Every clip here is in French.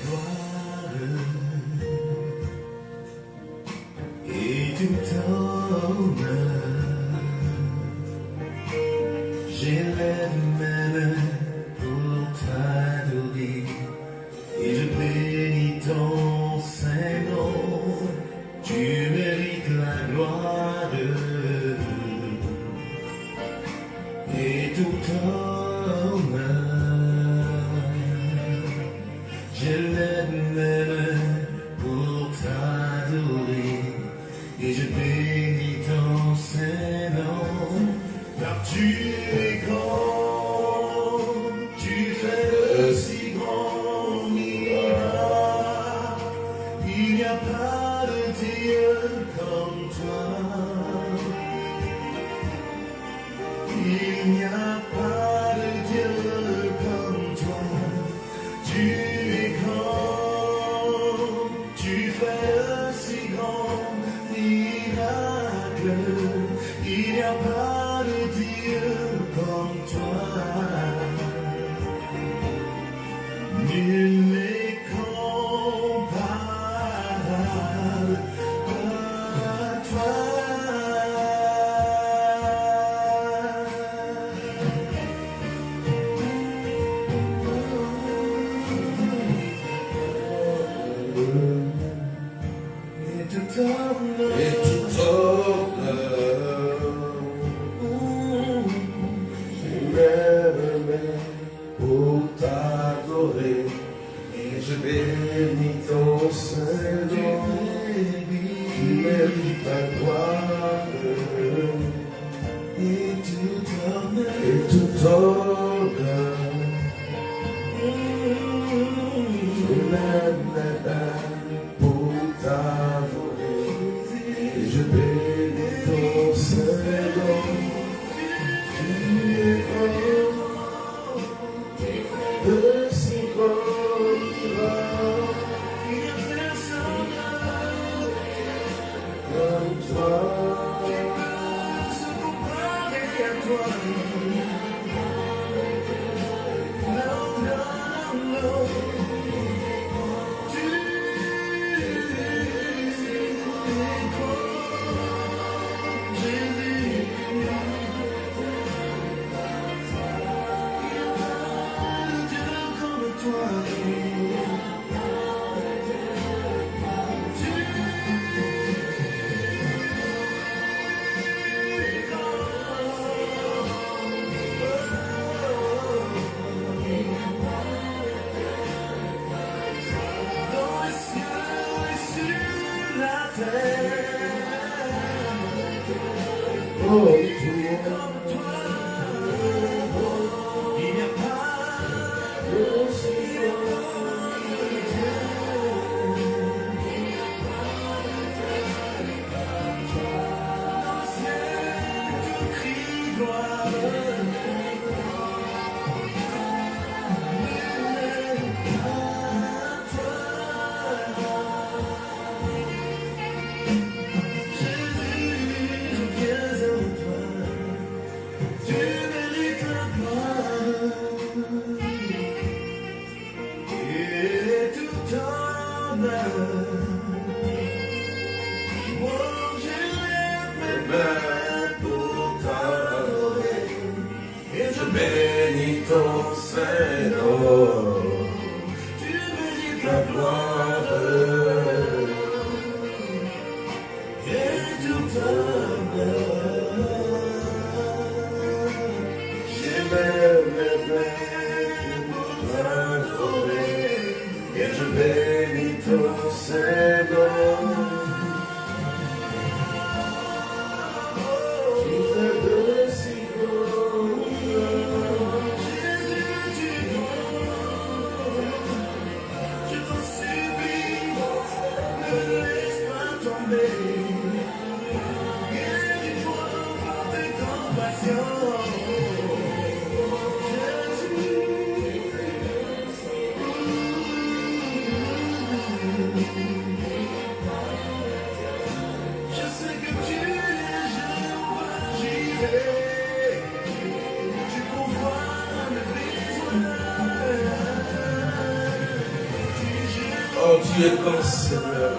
gloire et tout honneur. J'élève mes mains pour t'adorer et je bénis ton Saint-Nom. Tu mérites la gloire et tout honneur. J'élève mes mains pour t'adorer et je bénis ton Saint-Nom. Car tu es grand, tu fais de si grands miracles. Il n'y a pas de Dieu comme toi. Il n'y a pas de Dieu comme toi. Tu es grand, tu fais si grands miracles. Il n'y a pas de Dieu comme toi. Nul n'est comparable à toi. Et tout honneur, Lève mes mains pour t'adorer et je bénis ton Saint-Nom. Tu mérites ta gloire et tout honneur. et tout honneur. Je lève mes mains pour t'adorer et je bénis ton Saint-Nom. Tu es grand, de si grands miracles Il n'y a personne comme toi. qui peut se comparer à toi. Non, non, non. Tu es grand, Jésus. Il n'y a pas de Dieu comme toi. Dans les cieux et sur la terre, Oh, comme toi, il n'y a pas de si dans le ciel, tout crie gloire. pour t'adorer et je bénis ton Saint-Nom. Tu mérites La la gloire et tout honneur. j'élève mes mains pour t'adorer et je bénis ton Saint-Nom. Tu fais de si grands miracles. Jésus, tu Oh, tu es grand, Seigneur.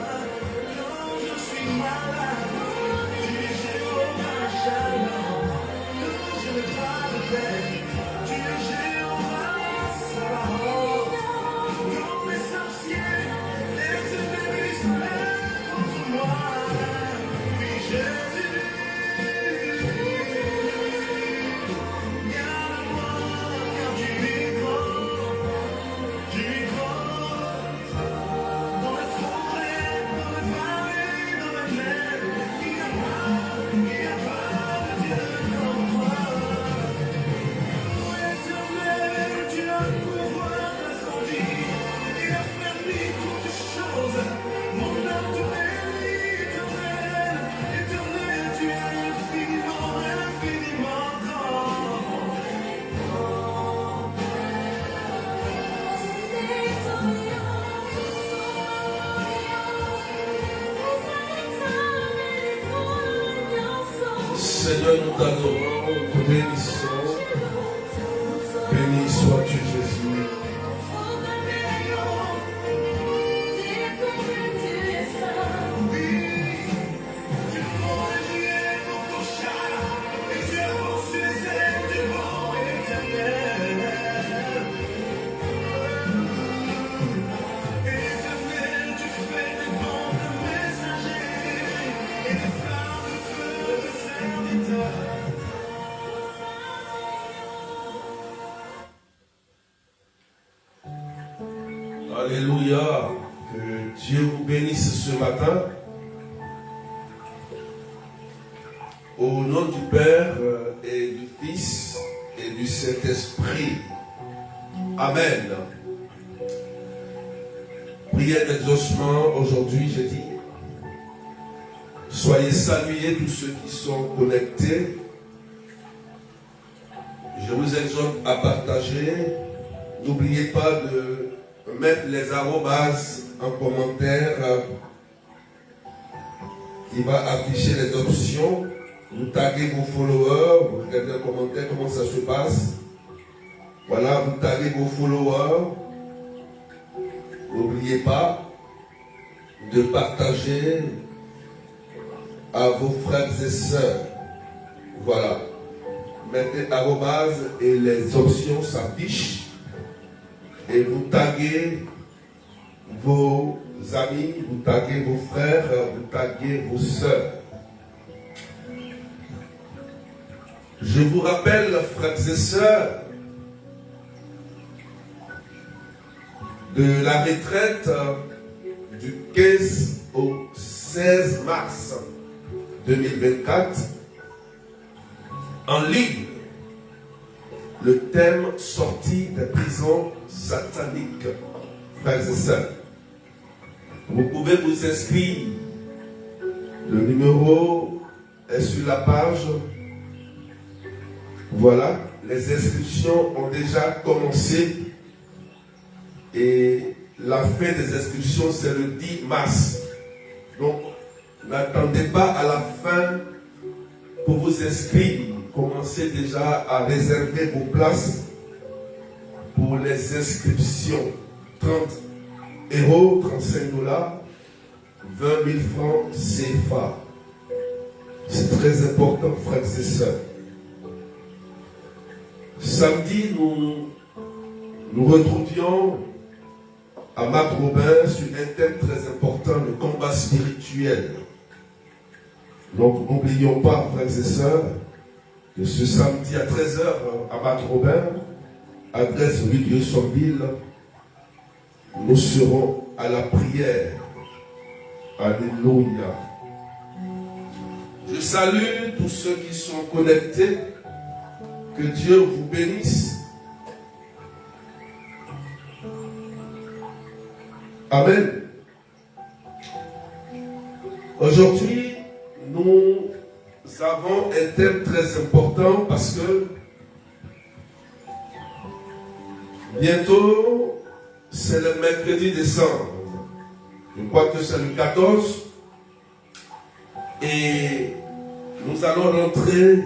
Seigneur, nous t'adorons, nous te bénissons. Béni sois-tu, Jésus. Alléluia. Que Dieu vous bénisse ce matin. Au nom du Père et du Fils et du Saint-Esprit. Amen. Prière d'exaucement aujourd'hui, j'ai dit. Soyez salués tous ceux qui sont connectés. Je vous exhorte à partager. N'oubliez pas de mettre les arrobas en commentaire qui va afficher les options. Vous taguez vos followers, vous regardez en commentaire comment ça se passe. Voilà, vous taguez vos followers. N'oubliez pas de partager à vos frères et sœurs. Voilà. Mettez arrobas et les options s'affichent. Et vous taguez vos amis, vous taguez vos frères, vous taguez vos sœurs. Je vous rappelle, frères et sœurs, de la retraite du 15 au 16 mars 2024 en ligne. Le thème sortie des prisons sataniques, frères et sœurs. Vous pouvez vous inscrire. Le numéro est sur la page. Voilà, les inscriptions ont déjà commencé. Et la fin des inscriptions, c'est le 10 mars. Donc, n'attendez pas à la fin pour vous inscrire. Commencez déjà à réserver vos places pour les inscriptions. 30 €, 35 $, 20 000 francs CFA. C'est très important, frères et sœurs. Samedi, nous retrouvions à Marc Robin sur un thème très important, le combat spirituel. Donc, n'oublions pas, frères et sœurs, que ce samedi à 13 h à Marc Robin, adresse rue Dieu Sonville, nous serons à la prière. Alléluia. Je salue tous ceux qui sont connectés. Que Dieu vous bénisse. Amen. Aujourd'hui, nous avons un thème très important parce que bientôt, c'est le mercredi décembre. Je crois que c'est le 14. Et nous allons rentrer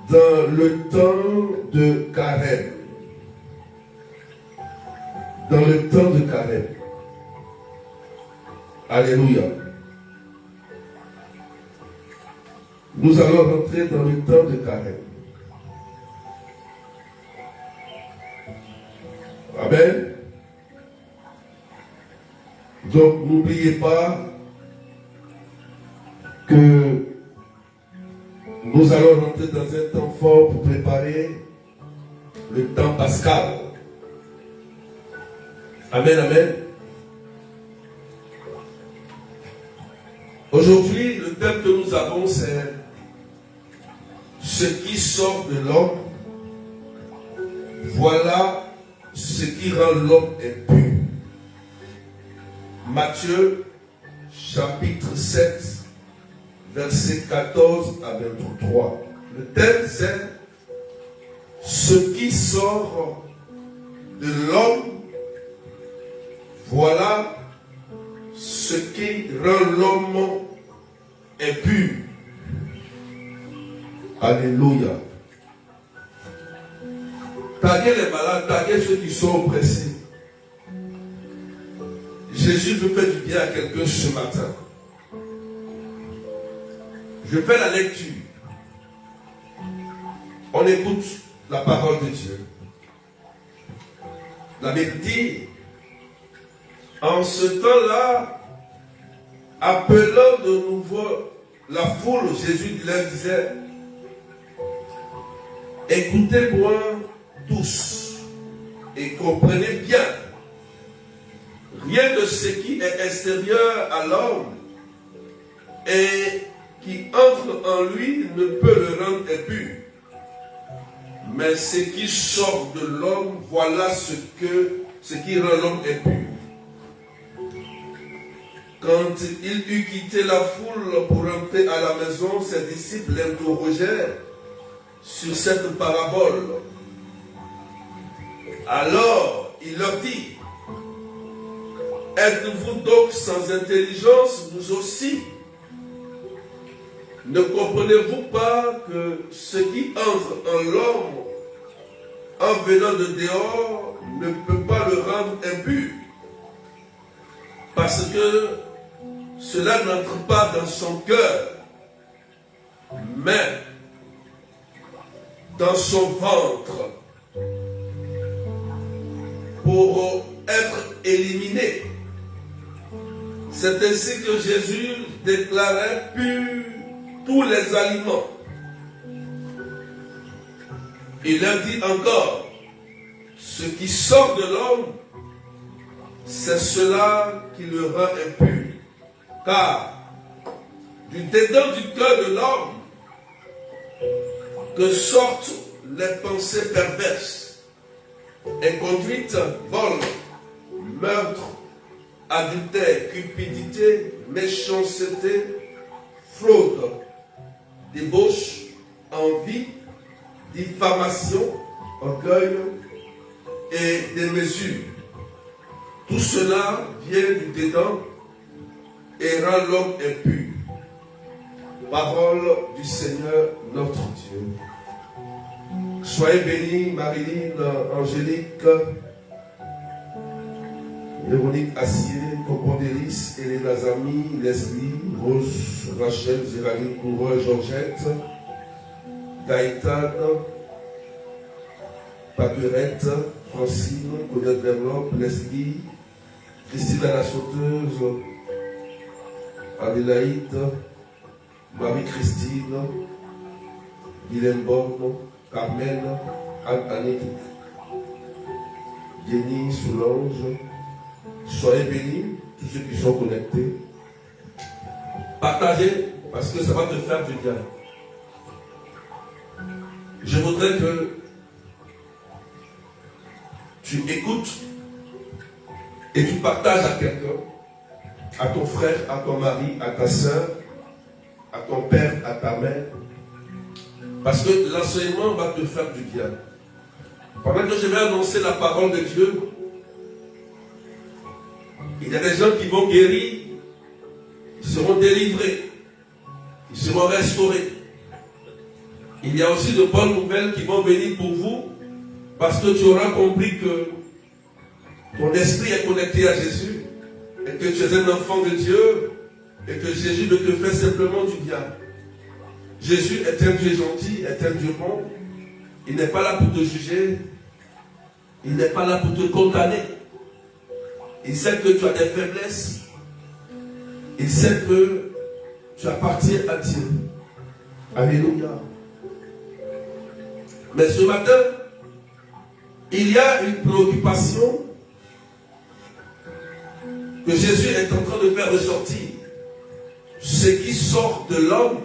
dans le temps de carême. Dans le temps de carême. Alléluia. Nous allons rentrer dans le temps de carême. Amen. Donc n'oubliez pas que nous allons rentrer dans un temps fort pour préparer le temps pascal. Amen, amen. Aujourd'hui, le thème que nous avons, c'est ce qui sort de l'homme. Voilà ce qui rend l'homme impur. Matthieu, chapitre 7, versets 14 à 23. Le thème, c'est ce qui sort de l'homme. Voilà ce qui rend l'homme impur. Alléluia. Taguez les malades, taguez ceux qui sont oppressés. Jésus veut faire du bien à quelqu'un ce matin. Je fais la lecture. On écoute la parole de Dieu. La Bible dit, en ce temps-là, appelant de nouveau la foule, Jésus leur disait, écoutez-moi tous et comprenez bien. Rien de ce qui est extérieur à l'homme et qui entre en lui ne peut le rendre impur. Mais ce qui sort de l'homme, voilà ce qui rend l'homme impur. Quand il eut quitté la foule pour rentrer à la maison, ses disciples l'interrogèrent sur cette parabole. Alors, il leur dit, êtes-vous donc sans intelligence, vous aussi? Ne comprenez-vous pas que ce qui entre en l'homme, en venant de dehors, ne peut pas le rendre impur? Parce que cela n'entre pas dans son cœur, mais dans son ventre, pour être éliminé. C'est ainsi que Jésus déclarait purs tous les aliments. Il leur dit encore, ce qui sort de l'homme, c'est cela qui le rend impur. Car du dedans du cœur de l'homme que sortent les pensées perverses, inconduite, vol, meurtre, adultère, cupidité, méchanceté, fraude, débauche, envie, diffamation, orgueil et démesure. Tout cela vient du dedans et rend l'homme impur. Parole du Seigneur notre Dieu. Soyez bénis, Marilyn, Angélique, Véronique Assier, Cocodélis, Hélène Azami, Leslie, Rose, Rachel, Géraldine Coureur, Georgette, Gaëtan, Papurette, Francine, Claudette Verlope, Leslie, Christine la sauteuse, Adélaïde, Marie-Christine, Guylaine Borne, Carmen, Anne-Annick, Jenny, Soulange. Soyez bénis, tous ceux qui sont connectés. Partagez, parce que ça va te faire du bien. Je voudrais que tu écoutes et tu partages à quelqu'un, à ton frère, à ton mari, à ta soeur, à ton père, à ta mère. Parce que l'enseignement va te faire du bien. Pendant que je vais annoncer la parole de Dieu, il y a des gens qui vont guérir, ils seront délivrés, ils seront restaurés. Il y a aussi de bonnes nouvelles qui vont venir pour vous, parce que tu auras compris que ton esprit est connecté à Jésus et que tu es un enfant de Dieu et que Jésus ne te fait simplement du bien. Jésus est un Dieu gentil, est un Dieu bon. Il n'est pas là pour te juger. Il n'est pas là pour te condamner. Il sait que tu as des faiblesses. Il sait que tu appartiens à Dieu. Alléluia. Mais ce matin, il y a une préoccupation que Jésus est en train de faire ressortir. Ce qui sort de l'homme,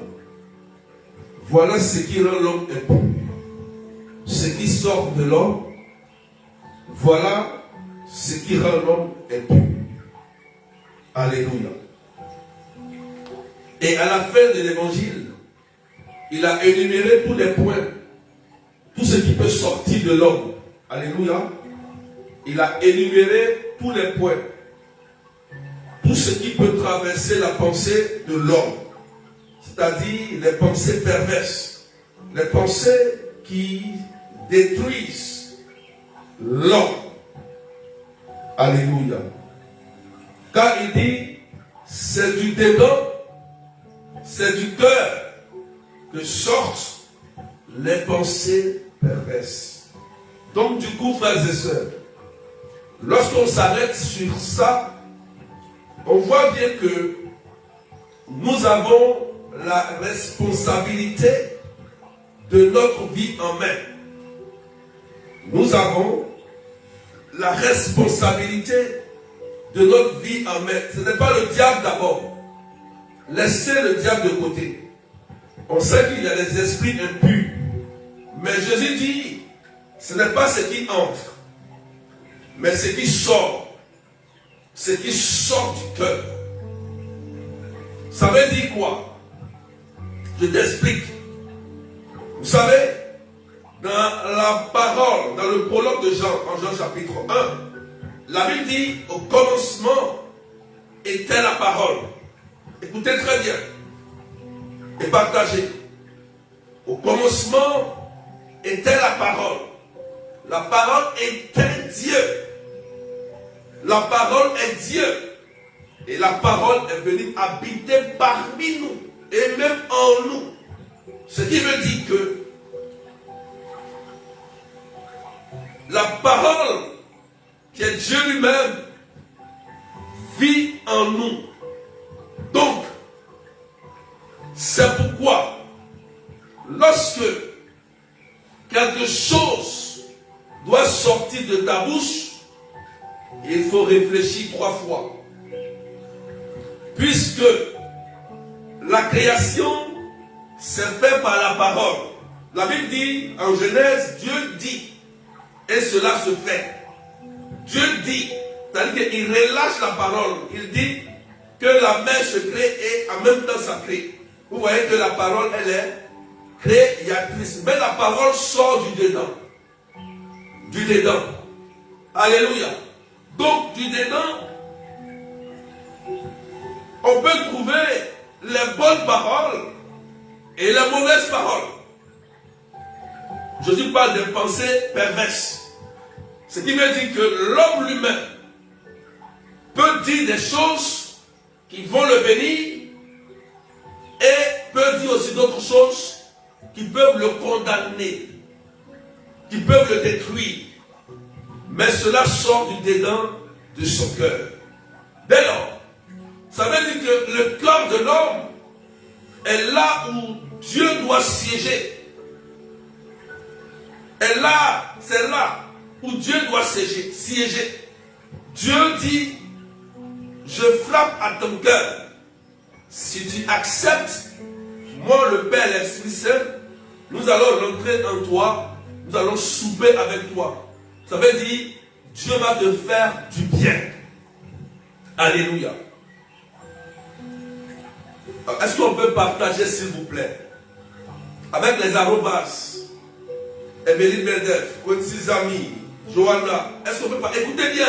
voilà ce qui rend l'homme impur. Ce qui sort de l'homme, voilà ce qui rend l'homme impur. Alléluia. Et à la fin de l'évangile, il a énuméré tous les points, tout ce qui peut sortir de l'homme. Alléluia. Il a énuméré tous les points, tout ce qui peut traverser la pensée de l'homme, c'est-à-dire les pensées perverses, les pensées qui détruisent l'homme. Alléluia. Car il dit, c'est du dedans, c'est du cœur que sortent les pensées perverses. Donc du coup, frères et sœurs, lorsqu'on s'arrête sur ça, on voit bien que nous avons la responsabilité de notre vie en main. Nous avons la responsabilité de notre vie en main. Ce n'est pas le diable d'abord. Laissez le diable de côté. On sait qu'il y a des esprits impurs. Mais Jésus dit, ce n'est pas ce qui entre, mais ce qui sort. Ce qui sort du cœur. Ça veut dire quoi? Je t'explique. Vous savez, dans la parole, dans le prologue de Jean, en Jean chapitre 1, la Bible dit, au commencement était la parole. Écoutez très bien et partagez. Au commencement était la parole. La parole était Dieu. La parole est Dieu. Et la parole est venue habiter parmi nous. Et même en nous. Ce qui veut dire que la parole, qui est Dieu lui-même, vit en nous. Donc, c'est pourquoi, lorsque quelque chose doit sortir de ta bouche, il faut réfléchir 3 fois. Puisque la création s'est faite par la parole. La Bible dit, en Genèse, Dieu dit, et cela se fait. Dieu dit, c'est-à-dire qu'il relâche la parole. Il dit que la mer se crée et en même temps ça crée. Vous voyez que la parole, elle est créatrice. Mais la parole sort du dedans. Du dedans. Alléluia. Donc, du dedans, on peut trouver les bonnes paroles et les mauvaises paroles. Jésus parle de pensées perverses. Ce qui veut dire que l'homme lui-même peut dire des choses qui vont le bénir et peut dire aussi d'autres choses qui peuvent le condamner, qui peuvent le détruire. Mais cela sort du dedans de son cœur. Dès lors, ça veut dire que le cœur de l'homme est là où Dieu doit siéger. Et là, c'est là où Dieu doit siéger. Dieu dit, je frappe à ton cœur. Si tu acceptes, moi le Père et l'Esprit Saint, nous allons rentrer en toi, nous allons souper avec toi. Ça veut dire, Dieu va te faire du bien. Alléluia. Est-ce qu'on peut partager, s'il vous plaît, avec les arrobas, Emeline Merdef, Quincy Zami, Johanna, est-ce qu'on peut pas? Écoutez bien,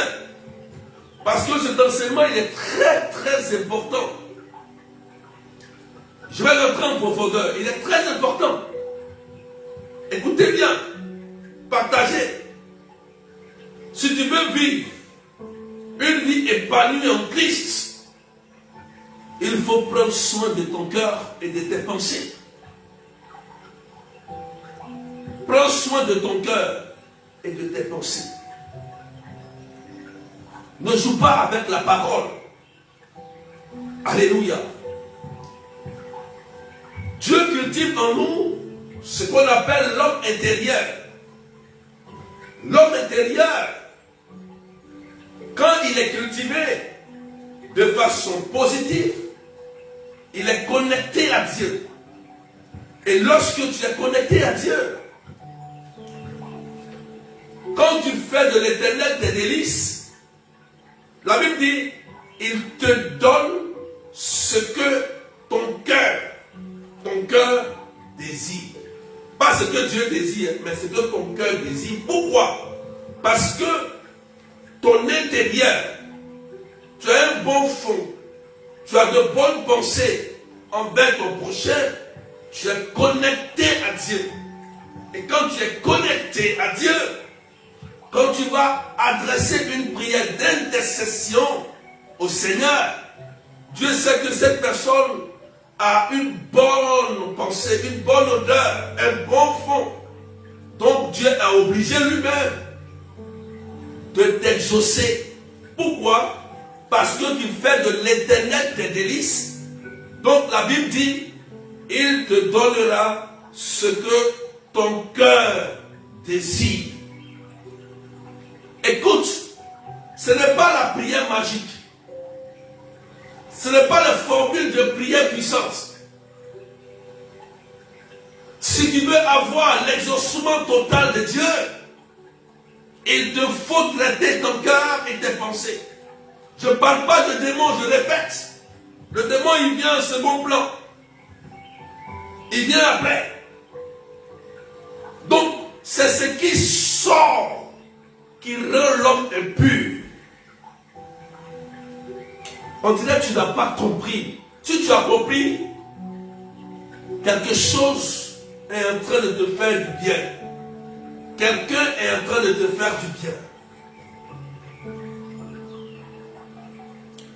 parce que cet enseignement, il est très, très important. Je vais rentrer en profondeur, il est très important. Écoutez bien, partagez. Si tu veux vivre une une vie épanouie en Christ, il faut prendre soin de ton cœur et de tes pensées. Prends soin de ton cœur et de tes pensées. Ne joue pas avec la parole. Alléluia. Dieu cultive en nous ce qu'on appelle l'homme intérieur. L'homme intérieur, quand il est cultivé de façon positive, il est connecté à Dieu. Et lorsque tu es connecté à Dieu, quand tu fais de l'Éternel tes délices, la Bible dit, il te donne ce que ton cœur désire. Pas ce que Dieu désire, mais ce que ton cœur désire. Pourquoi? Parce que ton intérieur, tu as un bon fond, tu as de bonnes pensées envers ton prochain, tu es connecté à Dieu. Et quand tu es connecté à Dieu, quand tu vas adresser une prière d'intercession au Seigneur, Dieu sait que cette personne a une bonne pensée, une bonne odeur, un bon fond. Donc Dieu a obligé lui-même de t'exaucer. Pourquoi? Parce que tu fais de l'Éternel tes délices. Donc la Bible dit, il te donnera ce que ton cœur désire. Écoute, ce n'est pas la prière magique. Ce n'est pas la formule de prière puissante. Si tu veux avoir l'exaucement total de Dieu, il te faut traiter ton cœur et tes pensées. Je ne parle pas de démon, je répète. Le démon, il vient en second plan. Il vient après. Donc, c'est ce qui sort qui rend l'homme impur. On dirait que tu n'as pas compris. Si tu as compris, quelque chose est en train de te faire du bien. Quelqu'un est en train de te faire du bien.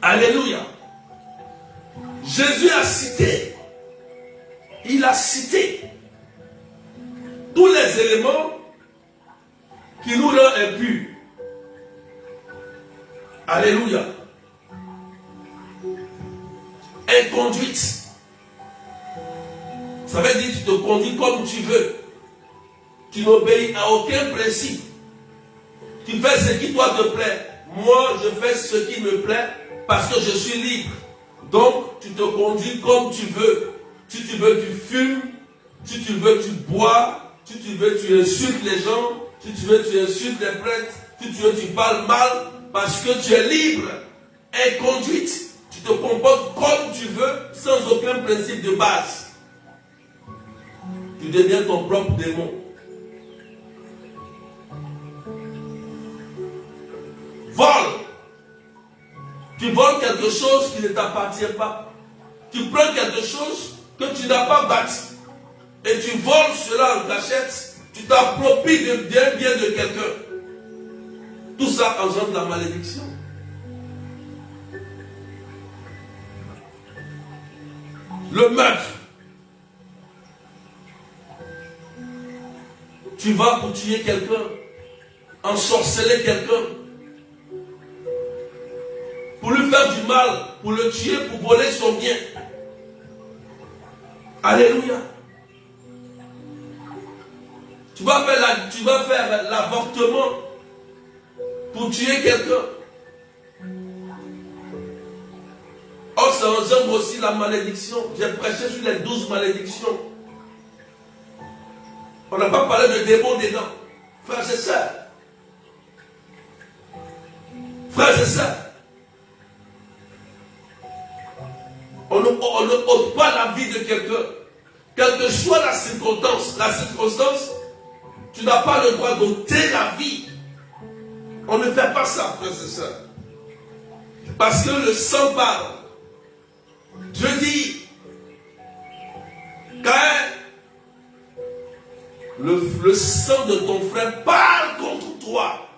Alléluia. Jésus a cité, il a cité tous les éléments qui nous rendent impurs. Alléluia. Inconduite. Ça veut dire que tu te conduis comme tu veux. Tu n'obéis à aucun principe. Tu fais ce qui toi te plaît. Moi, je fais ce qui me plaît parce que je suis libre. Donc, tu te conduis comme tu veux. Si tu veux, tu fumes. Si tu veux, tu bois. Si tu veux, tu insultes les gens. Si tu veux, tu insultes les prêtres. Si tu veux, tu parles mal parce que tu es libre. Inconduite. Tu te comportes comme tu veux sans aucun principe de base. Tu deviens ton propre démon. Vol. Tu voles quelque chose qui ne t'appartient pas. Tu prends quelque chose que tu n'as pas bâti. Et tu voles cela en cachette. Tu t'appropries de bien de quelqu'un. Tout ça engendre la malédiction. Le meurtre. Tu vas pour tuer quelqu'un, ensorceler quelqu'un, pour lui faire du mal, pour le tuer, pour voler son bien. Alléluia. Tu vas faire l'avortement pour tuer quelqu'un. Or, ça engendre aussi la malédiction. J'ai prêché sur les 12 malédictions. On n'a pas parlé de démons dedans. Frères et sœurs. Frères et sœurs. On ne ôte pas la vie de quelqu'un. Quelle que soit la circonstance, tu n'as pas le droit d'ôter la vie. On ne fait pas ça, frères et sœurs. Parce que le sang parle. Dieu dit, quand le sang de ton frère parle contre toi,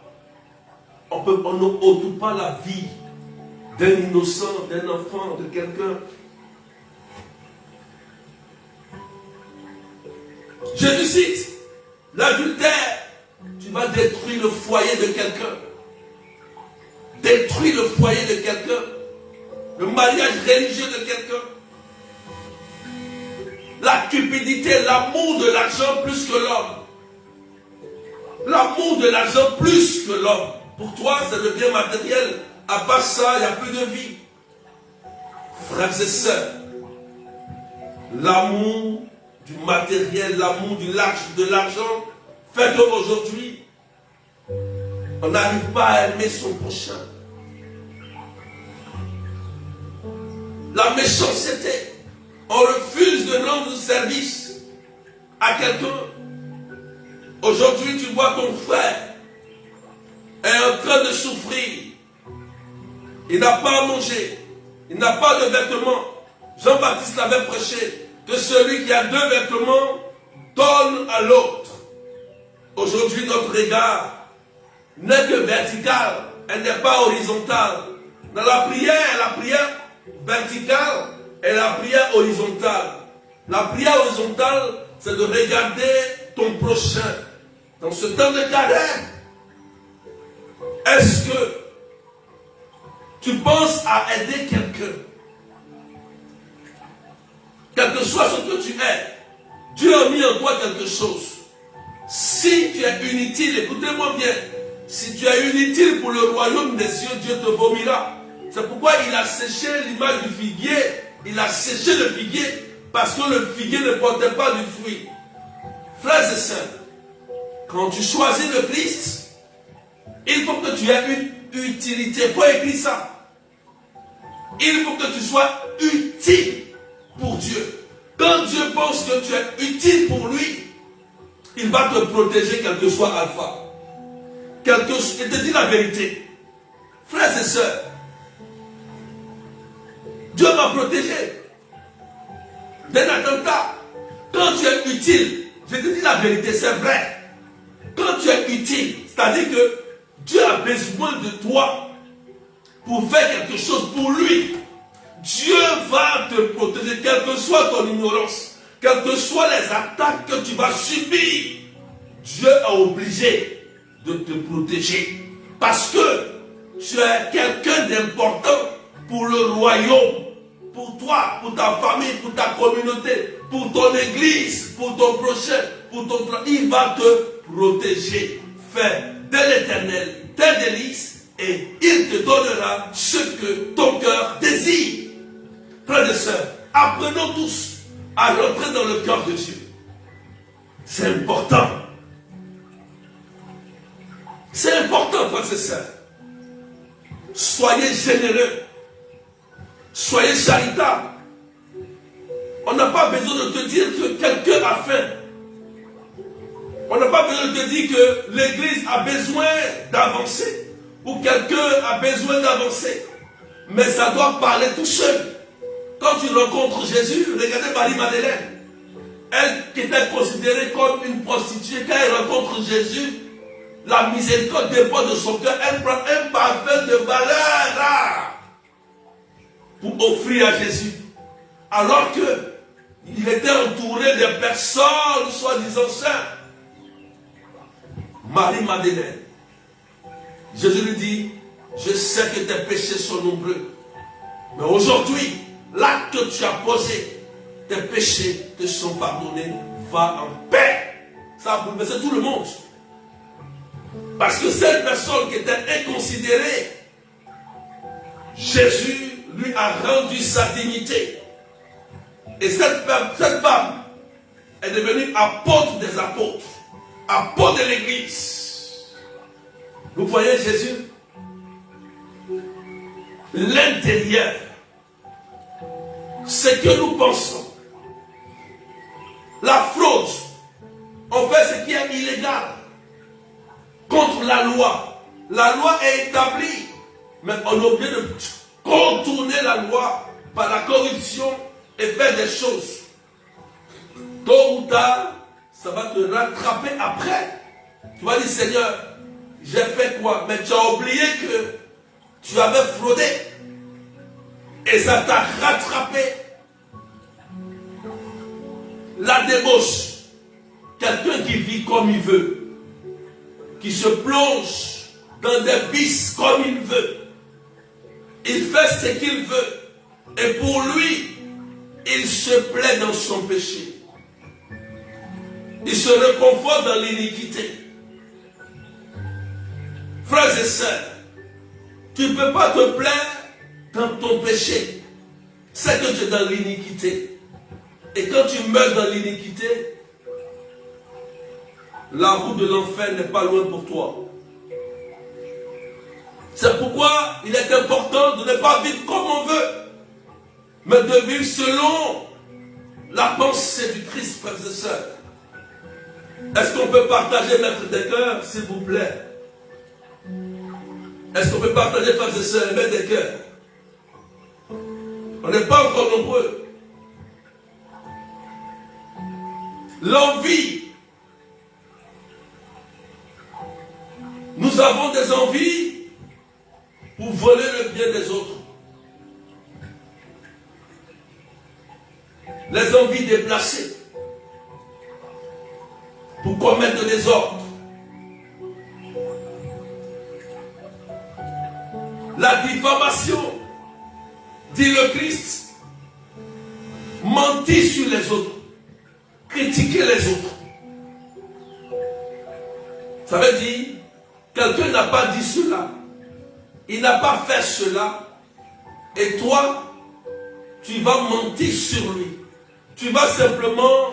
on n'autour pas la vie d'un innocent, d'un enfant, de quelqu'un. Jésus cite, l'adultère, tu vas détruire le foyer de quelqu'un. Détruire le foyer de quelqu'un. Le mariage religieux de quelqu'un. La cupidité, l'amour de l'argent plus que l'homme. L'amour de l'argent plus que l'homme. Pour toi, c'est le bien matériel. À part ça, il n'y a plus de vie. Frères et sœurs, l'amour du matériel, l'amour de l'argent, fait qu'aujourd'hui, on n'arrive pas à aimer son prochain. La méchanceté, on refuse de rendre service à quelqu'un. Aujourd'hui, tu vois ton frère est en train de souffrir. Il n'a pas à manger. Il n'a pas de vêtements. Jean-Baptiste l'avait prêché que celui qui a 2 vêtements donne à l'autre. Aujourd'hui, notre regard n'est que vertical. Elle n'est pas horizontale. Dans la prière verticale et la prière horizontale. La prière horizontale, c'est de regarder ton prochain. Dans ce temps de carême, est-ce que tu penses à aider quelqu'un? Quel que soit ce que tu es, Dieu a mis en toi quelque chose. Si tu es inutile, écoutez-moi bien, si tu es inutile pour le royaume des cieux, Dieu te vomira. C'est pourquoi il a séché l'image du figuier. Il a séché le figuier parce que le figuier ne portait pas du fruit. Frères et sœurs, quand tu choisis le Christ, il faut que tu aies une utilité. Il faut écrire ça. Il faut que tu sois utile pour Dieu. Quand Dieu pense que tu es utile pour lui, il va te protéger quel que soit alpha. Il te dit la vérité. Frères et sœurs, Dieu m'a protégé d'un attentat. Quand tu es utile, je te dis la vérité, c'est vrai. Quand tu es utile, c'est-à-dire que Dieu a besoin de toi pour faire quelque chose pour lui. Dieu va te protéger, quelle que soit ton ignorance, quelles que soient les attaques que tu vas subir. Dieu est obligé de te protéger. Parce que tu es quelqu'un d'important pour le royaume. Pour toi, pour ta famille, pour ta communauté, pour ton église, pour ton prochain, pour ton travail. Il va te protéger. Fais de l'Éternel tes délices et il te donnera ce que ton cœur désire. Frères et sœurs, apprenons tous à rentrer dans le cœur de Dieu. C'est important. C'est important, frères et sœurs. Soyez généreux. Soyez charitables. On n'a pas besoin de te dire que quelqu'un a faim. On n'a pas besoin de te dire que l'église a besoin d'avancer. Ou quelqu'un a besoin d'avancer. Mais ça doit parler tout seul. Quand tu rencontres Jésus, regardez Marie-Madeleine. Elle qui était considérée comme une prostituée, quand elle rencontre Jésus, la miséricorde dépend de son cœur. Elle prend un parfum de valeur rare pour offrir à Jésus. Alors qu'il était entouré de personnes soi-disant saintes. Marie-Madeleine. Jésus lui dit, je sais que tes péchés sont nombreux. Mais aujourd'hui, l'acte que tu as posé, tes péchés te sont pardonnés. Va en paix. Ça a bouleversé tout le monde. Parce que cette personne qui était inconsidérée, Jésus lui a rendu sa dignité. Et cette femme est devenue apôtre des apôtres, apôtre de l'église. Vous voyez Jésus? L'intérieur, ce que nous pensons. La fraude, on fait ce qui est illégal contre la loi. La loi est établie, mais on est obligé de contourner la loi par la corruption et faire des choses. Tôt ou tard, ça va te rattraper après. Tu vas dire, Seigneur, j'ai fait quoi? Mais tu as oublié que tu avais fraudé. Et ça t'a rattrapé. La débauche. Quelqu'un qui vit comme il veut. Qui se plonge dans des vices comme il veut. Il fait ce qu'il veut. Et pour lui, il se plaît dans son péché. Il se réconforte dans l'iniquité. Frères et sœurs, tu ne peux pas te plaire dans ton péché. C'est que tu es dans l'iniquité. Et quand tu meurs dans l'iniquité, la route de l'enfer n'est pas loin pour toi. C'est pourquoi il est important de ne pas vivre comme on veut, mais de vivre selon la pensée du Christ, frères et sœurs. Est-ce qu'on peut partager, maître des cœurs, s'il vous plaît? Est-ce qu'on peut partager, frères et sœurs, maître des cœurs? On n'est pas encore nombreux. L'envie. Nous avons des envies pour voler le bien des autres. Les envies déplacées. Pour commettre des ordres. La diffamation, dit le Christ, mentir sur les autres, critiquer les autres. Ça veut dire, quelqu'un n'a pas dit cela, il n'a pas fait cela, et toi, tu vas mentir sur lui. Tu vas simplement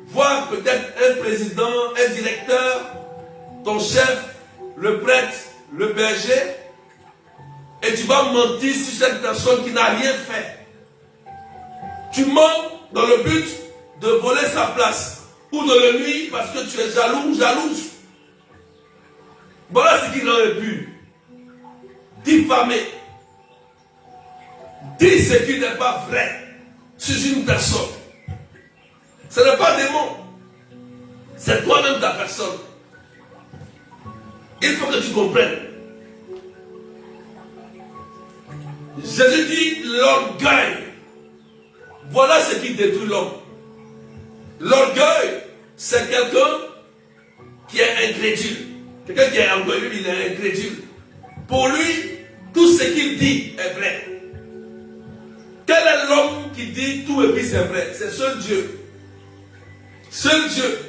voir peut-être un président, un directeur, ton chef, le prêtre, le berger, et tu vas mentir sur cette personne qui n'a rien fait. Tu mens dans le but de voler sa place ou de le nuire parce que tu es jaloux ou jalouse. Voilà ce qu'il aurait pu. Diffamer. Dire ce qui n'est pas vrai sur une personne. Ce n'est pas des mots. C'est toi-même ta personne. Il faut que tu comprennes. Jésus dit l'orgueil. Voilà ce qui détruit l'homme. L'orgueil, c'est quelqu'un qui est incrédule. Quelqu'un qui est orgueilleux, il est incrédule. Pour lui, tout ce qu'il dit est vrai. Quel est l'homme qui dit tout et puis c'est vrai? C'est seul Dieu. Seul Dieu.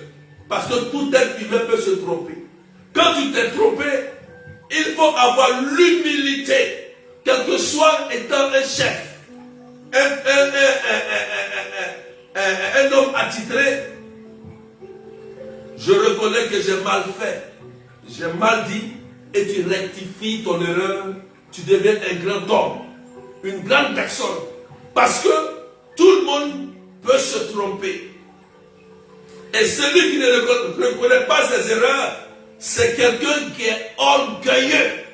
Parce que tout être humain peut se tromper. Quand tu t'es trompé, il faut avoir l'humilité. Quel que soit étant un chef, un homme attitré, je reconnais que j'ai mal fait, j'ai mal dit, et tu rectifies ton erreur, tu deviens un grand homme, une grande personne. Parce que tout le monde peut se tromper. Et celui qui ne reconnaît pas ses erreurs, c'est quelqu'un qui est orgueilleux.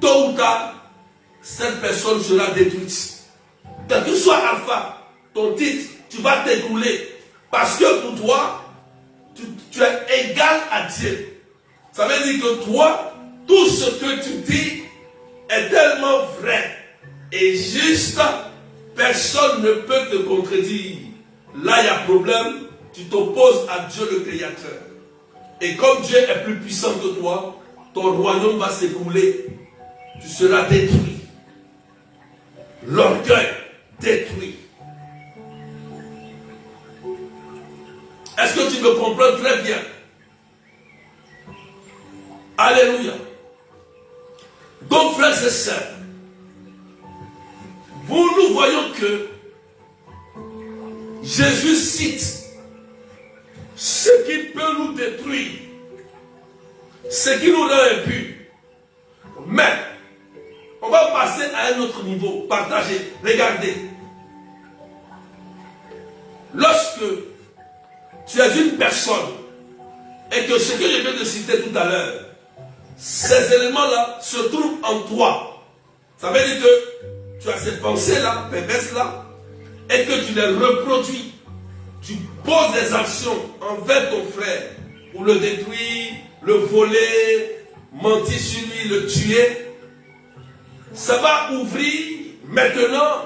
Tôt ou tard, cette personne sera détruite. Quel que soit alpha, ton titre, tu vas t'écrouler. Parce que pour toi, tu es égal à Dieu. Ça veut dire que toi, tout ce que tu dis est tellement vrai et juste, personne ne peut te contredire. Là, il y a problème, tu t'opposes à Dieu le Créateur. Et comme Dieu est plus puissant que toi, ton royaume va s'écrouler. Tu seras détruit. L'orgueil détruit. Est-ce que tu me comprends très bien? Alléluia. Donc, frères et sœurs, nous voyons que Jésus cite ce qui peut nous détruire, ce qui nous rend impurs. Mais, on va passer à un autre niveau, partager, regardez. Lorsque tu es une personne et que ce que je viens de citer tout à l'heure, ces éléments-là se trouvent en toi. Ça veut dire que tu as ces pensées-là, perverses-là, et que tu les reproduis. Tu poses des actions envers ton frère pour le détruire, le voler, mentir sur lui, le tuer. Ça va ouvrir maintenant,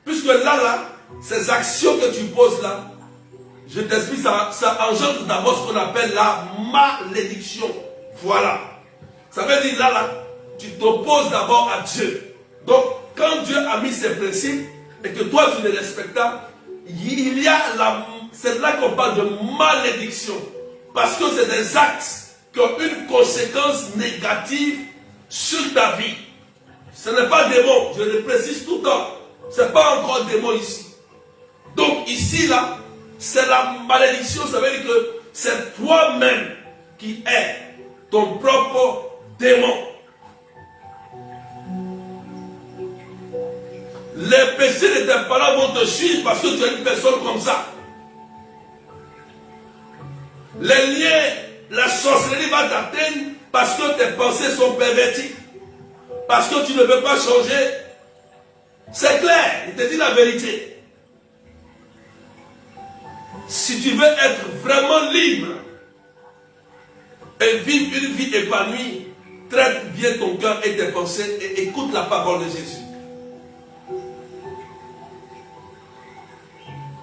puisque là, ces actions que tu poses là, je t'explique, ça engendre d'abord ce qu'on appelle la malédiction. Voilà. Ça veut dire là, tu t'opposes d'abord à Dieu. Donc, quand Dieu a mis ses principes et que toi tu les respectes pas, il y a c'est là qu'on parle de malédiction. Parce que c'est des actes qui ont une conséquence négative sur ta vie. Ce n'est pas démon, je le précise tout le temps. Ce n'est pas encore démon ici. Donc ici, là, c'est la malédiction, ça veut dire que c'est toi-même qui es ton propre démon. Les péchés de tes parents vont te suivre parce que tu es une personne comme ça. Les liens, la sorcellerie va t'atteindre parce que tes pensées sont perverties. Parce que tu ne veux pas changer. C'est clair, il te dit la vérité. Si tu veux être vraiment libre et vivre une vie épanouie, traite bien ton cœur et tes pensées et écoute la parole de Jésus.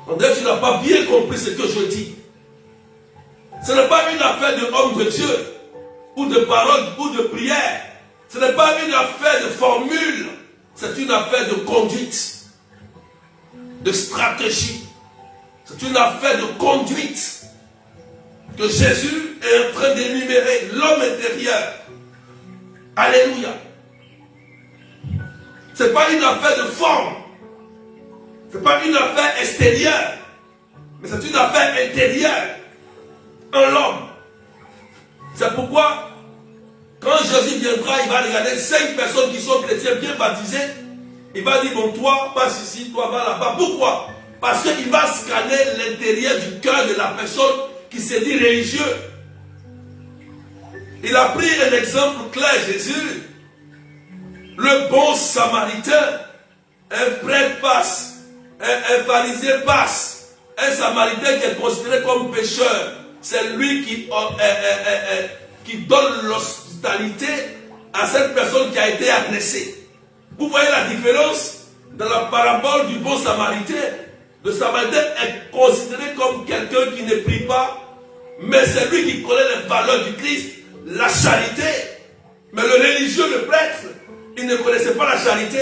On dirait que tu n'as pas bien compris ce que je dis. Ce n'est pas une affaire de homme de Dieu, ou de parole, ou de prière. Ce n'est pas une affaire de formule. C'est une affaire de conduite, de stratégie. C'est une affaire de conduite que Jésus est en train d'énumérer, l'homme intérieur. Alléluia. Ce n'est pas une affaire de forme. Ce n'est pas une affaire extérieure. Mais c'est une affaire intérieure en l'homme. C'est pourquoi, quand Jésus viendra, il va regarder 5 personnes qui sont chrétiens bien baptisées. Il va dire, bon, toi, passe ici, toi, va là-bas. Pourquoi? Parce qu'il va scanner l'intérieur du cœur de la personne qui se dit religieux. Il a pris un exemple clair, Jésus. Le bon samaritain, un prêtre passe, un pharisien passe, un samaritain qui est considéré comme pécheur. C'est lui qui donne l'hospitalité à cette personne qui a été agressée. Vous voyez la différence dans la parabole du bon samaritain. Le samaritain est considéré comme quelqu'un qui ne prie pas, mais c'est lui qui connaît les valeurs du Christ, la charité. Mais le religieux, le prêtre, il ne connaissait pas la charité.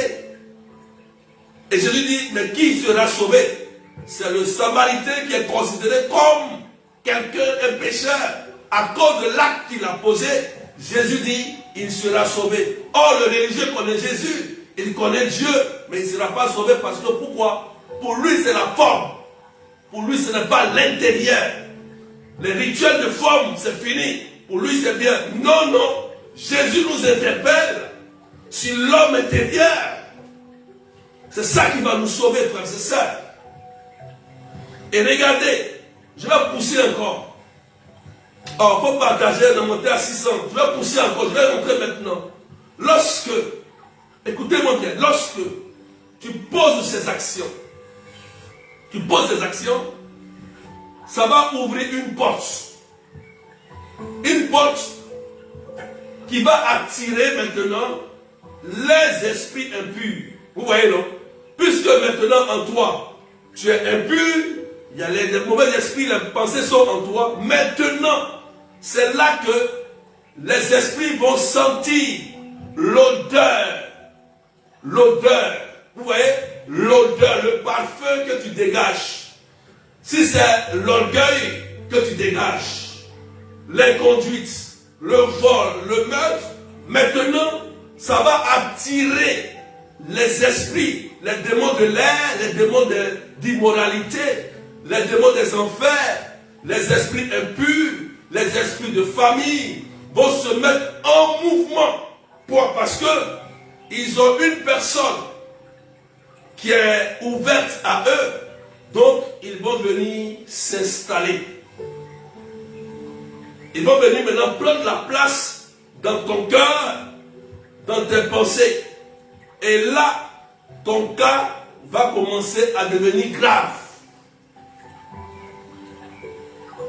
Et Jésus dit, mais qui sera sauvé? C'est le samaritain qui est considéré comme quelqu'un, un pécheur. À cause de l'acte qu'il a posé, Jésus dit, il sera sauvé. Or, le religieux connaît Jésus, il connaît Dieu, mais il ne sera pas sauvé parce que pourquoi? Pour lui, c'est la forme. Pour lui, ce n'est pas l'intérieur. Les rituels de forme, c'est fini. Pour lui, c'est bien. Non, non. Jésus nous interpelle sur l'homme intérieur. C'est ça qui va nous sauver, frères et sœurs. Et regardez, je vais pousser encore. Oh, pour partager, de monter à 600. Je vais pousser encore, je vais montrer maintenant. Lorsque, écoutez-moi bien, lorsque tu poses ces actions, ça va ouvrir une porte. Une porte qui va attirer maintenant les esprits impurs. Vous voyez, non? Puisque maintenant en toi, tu es impur, il y a les mauvais esprits, les pensées sont en toi. Maintenant, c'est là que les esprits vont sentir l'odeur. L'odeur. Vous voyez? L'odeur, le parfum que tu dégages. Si c'est l'orgueil que tu dégages, l'inconduite, le vol, le meurtre, maintenant, ça va attirer les esprits, les démons de l'air, les démons d'immoralité, les démons des enfers, les esprits impurs, les esprits de famille vont se mettre en mouvement. Pourquoi? Parce que ils ont une personne qui est ouverte à eux, donc ils vont venir s'installer. Ils vont venir maintenant prendre la place dans ton cœur, dans tes pensées. Et là, ton cas va commencer à devenir grave.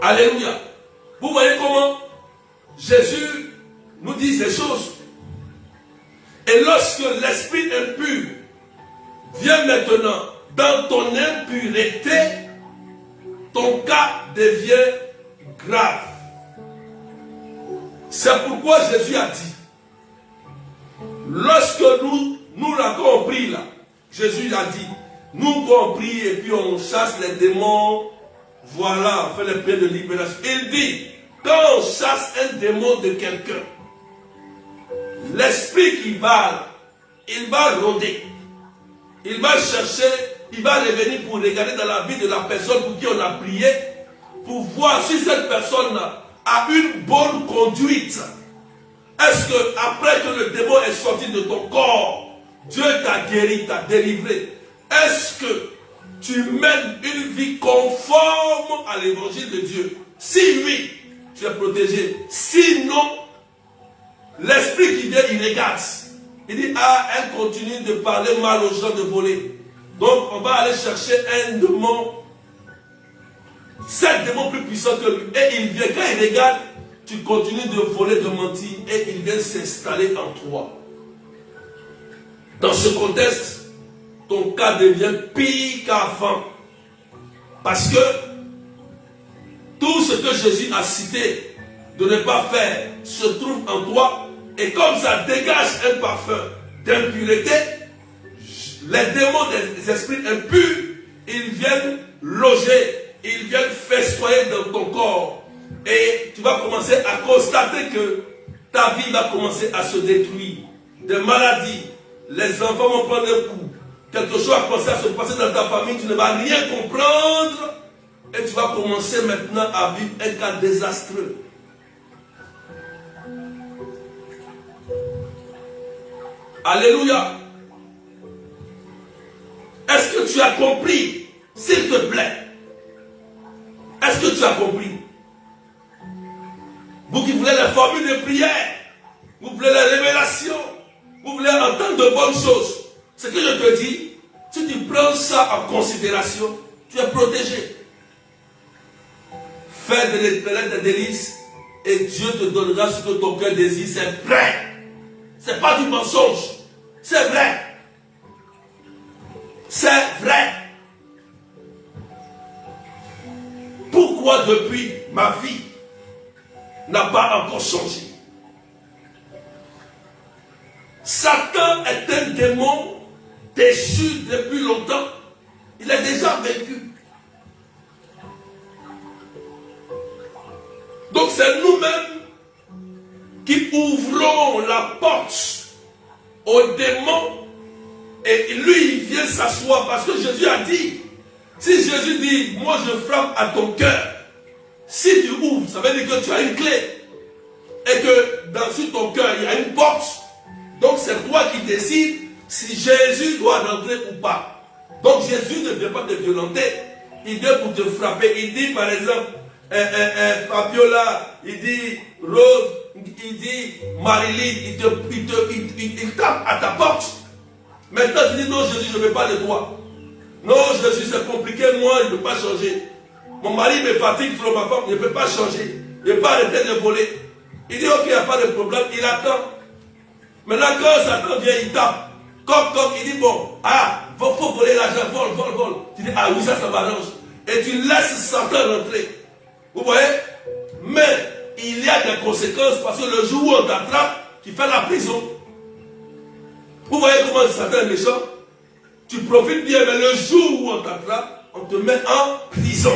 Alléluia. Vous voyez comment Jésus nous dit ces choses. Et lorsque l'esprit impur vient maintenant dans ton impureté, ton cas devient grave. C'est pourquoi Jésus a dit, lorsque nous l'avons compris là, Jésus a dit, nous compris et puis on chasse les démons, voilà, on fait les prières de libération. Il dit, quand on chasse un démon de quelqu'un, l'esprit qui va, il va rôder, il va chercher, il va revenir pour regarder dans la vie de la personne pour qui on a prié, pour voir si cette personne a une bonne conduite. Est-ce que après que le démon est sorti de ton corps, Dieu t'a guéri, t'a délivré, est-ce que tu mènes une vie conforme à l'évangile de Dieu? Si oui, tu es protégé. Sinon, l'esprit qui vient, il regarde. Il dit, ah, elle continue de parler mal aux gens, de voler. Donc, on va aller chercher un démon, 7 démons plus puissants que lui. Et il vient, quand il regarde, tu continues de voler, de mentir, et il vient s'installer en toi. Dans ce contexte, ton cas devient pire qu'avant. Parce que tout ce que Jésus a cité de ne pas faire se trouve en toi. Et comme ça dégage un parfum d'impureté, les démons des esprits impurs, ils viennent loger, ils viennent festoyer dans ton corps. Et tu vas commencer à constater que ta vie va commencer à se détruire. Des maladies, les enfants vont prendre un coup. Quelque chose va commencer à se passer dans ta famille, tu ne vas rien comprendre. Et tu vas commencer maintenant à vivre un cas désastreux. Alléluia. Est-ce que tu as compris? S'il te plaît. Est-ce que tu as compris? Vous qui voulez les formules de prière, vous voulez les révélations, vous voulez entendre de bonnes choses. Ce que je te dis, si tu prends ça en considération, tu es protégé. Fais des délices et Dieu te donnera ce que ton cœur désire. C'est vrai. Ce n'est pas du mensonge. C'est vrai. C'est vrai. Pourquoi depuis ma vie n'a pas encore changé? Satan est un démon déchu depuis longtemps. Il est déjà vaincu. Donc c'est nous-mêmes qui ouvrons la porte au démon et lui il vient s'asseoir parce que Jésus a dit, si Jésus dit, moi je frappe à ton cœur, si tu ouvres, ça veut dire que tu as une clé et que dans ton cœur il y a une porte. Donc c'est toi qui décides si Jésus doit rentrer ou pas. Donc Jésus ne vient pas te violenter, il vient pour te frapper. Il dit par exemple, Fabiola, il dit Rose, il dit Marilyn, il tape à ta porte. Maintenant tu dis non Jésus, je ne veux pas de toi. Non Jésus, c'est compliqué, moi je ne peux pas changer. Mon mari me fatigue, sur ma femme, je ne peux pas changer. Je ne peux pas arrêter de voler. Il dit ok, il n'y a pas de problème, il attend. Maintenant quand Satan vient, il tape. Comme il dit bon, ah, il faut voler l'argent, vole. Tu dis ah oui, ça m'arrange. Et tu laisses Satan rentrer. Vous voyez? Mais il y a des conséquences parce que le jour où on t'attrape, tu fais la prison. Vous voyez comment Satan est méchant? Tu profites bien, mais le jour où on t'attrape, on te met en prison.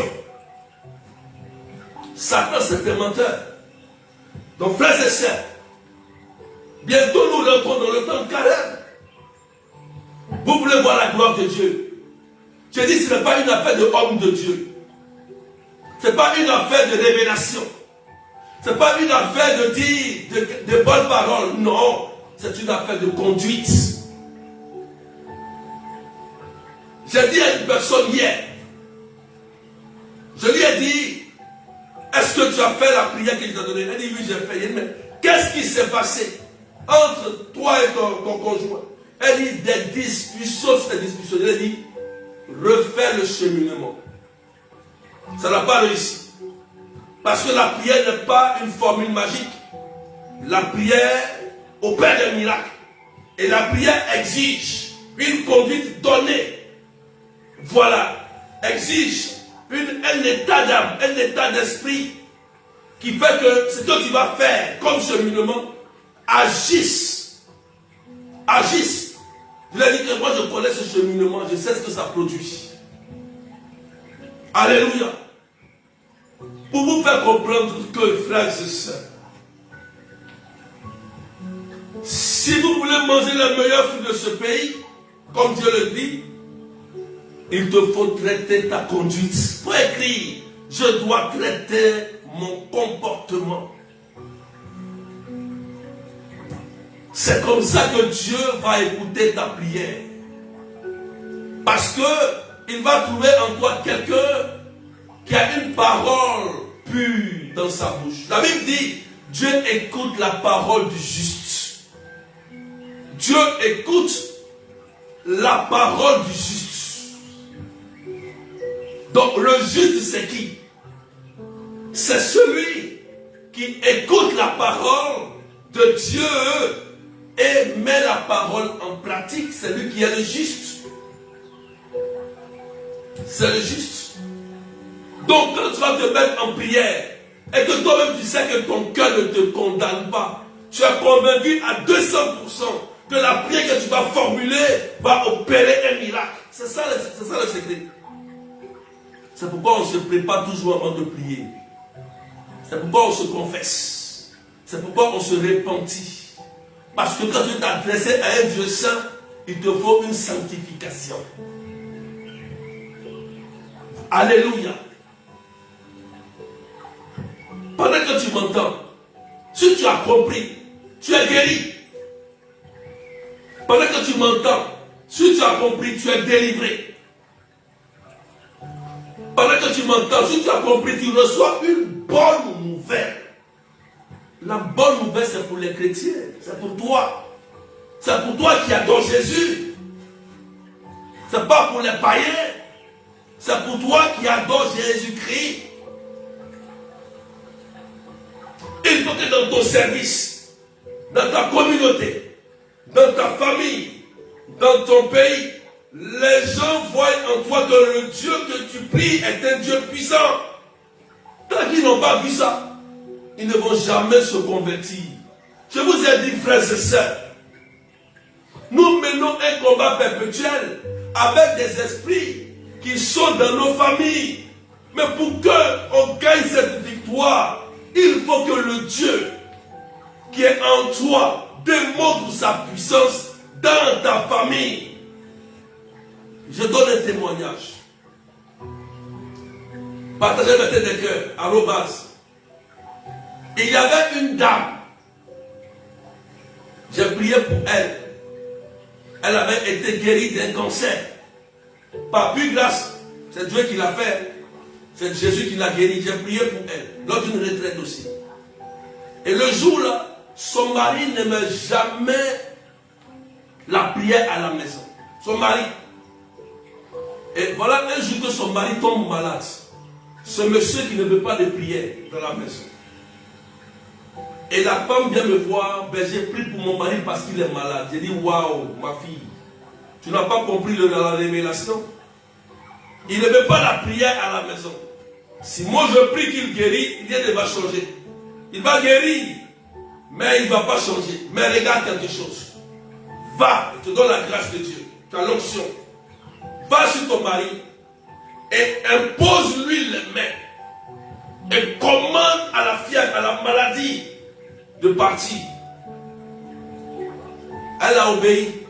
Satan, c'est un menteur. Donc, frères et sœurs, bientôt nous rentrons dans le temps de carême. Vous voulez voir la gloire de Dieu? Je dis, ce n'est pas une affaire de homme de Dieu. Ce n'est pas une affaire de révélation. Ce n'est pas une affaire de dire de bonnes paroles. Non, c'est une affaire de conduite. J'ai dit à une personne hier, je lui ai dit, est-ce que tu as fait la prière que je t'ai donnée? Elle dit, oui, j'ai fait. Elle dit, mais qu'est-ce qui s'est passé entre toi et ton conjoint? Elle dit, des discussions. Elle dit, refais le cheminement. Ça n'a pas réussi. Parce que la prière n'est pas une formule magique. La prière opère des miracles. Et la prière exige une conduite donnée. Voilà. Exige un état d'âme, un état d'esprit qui fait que ce que tu vas faire comme cheminement agisse. Agisse. Je lui ai dit que moi je connais ce cheminement, je sais ce que ça produit. Alléluia. Pour vous faire comprendre que, frères et sœurs, si vous voulez manger les meilleurs fruits de ce pays, comme Dieu le dit, il te faut traiter ta conduite. Il faut écrire, je dois traiter mon comportement. C'est comme ça que Dieu va écouter ta prière. Parce que il va trouver en toi quelqu'un qui a une parole pure dans sa bouche. La Bible dit, Dieu écoute la parole du juste. Dieu écoute la parole du juste. Donc le juste c'est qui? C'est celui qui écoute la parole de Dieu et met la parole en pratique. C'est lui qui est le juste. C'est le juste. Donc quand tu vas te mettre en prière et que toi-même tu sais que ton cœur ne te condamne pas, tu es convaincu à 200% que la prière que tu vas formuler va opérer un miracle. C'est ça le secret. C'est pourquoi on se prépare toujours avant de prier. C'est pourquoi on se confesse. C'est pourquoi on se repentit. Parce que quand tu t'es adressé à un Dieu saint, il te faut une sanctification. Alléluia. Pendant que tu m'entends, si tu as compris, tu es guéri. Pendant que tu m'entends, si tu as compris, tu es délivré. Pendant que tu m'entends, si tu as compris, tu reçois une bonne nouvelle. La bonne nouvelle, c'est pour les chrétiens. C'est pour toi. C'est pour toi qui adore Jésus. C'est pas pour les païens. C'est pour toi qui adore Jésus-Christ. Il faut que dans ton service, dans ta communauté, dans ta famille, dans ton pays, les gens voient en toi que le Dieu que tu pries est un Dieu puissant. Tant qu'ils n'ont pas vu ça, ils ne vont jamais se convertir. Je vous ai dit, frères et sœurs, nous menons un combat perpétuel avec des esprits qui sont dans nos familles. Mais pour qu'on gagne cette victoire, il faut que le Dieu qui est en toi démontre sa puissance dans ta famille. Je donne un témoignage. Partagez la tête des cœurs, arrobas. Il y avait une dame. J'ai prié pour elle. Elle avait été guérie d'un cancer. Par pure grâce. C'est Dieu qui l'a fait. C'est Jésus qui l'a guérie. J'ai prié pour elle. Lors d'une retraite aussi. Et le jour-là, son mari n'aimait jamais la prière à la maison. Son mari. Et voilà un jour que son mari tombe malade. Ce monsieur qui ne veut pas de prière dans la maison. Et la femme vient me voir, ben j'ai prié pour mon mari parce qu'il est malade. J'ai dit, waouh, ma fille, tu n'as pas compris la révélation. Il ne veut pas la prière à la maison. Si moi je prie qu'il guérit, il va changer. Il va guérir, mais il ne va pas changer. Mais regarde quelque chose. Va, je te donne la grâce de Dieu. Tu as l'onction. Va sur ton mari et impose-lui les mains. Et commande à la fièvre, à la maladie de partir. Elle a obéi.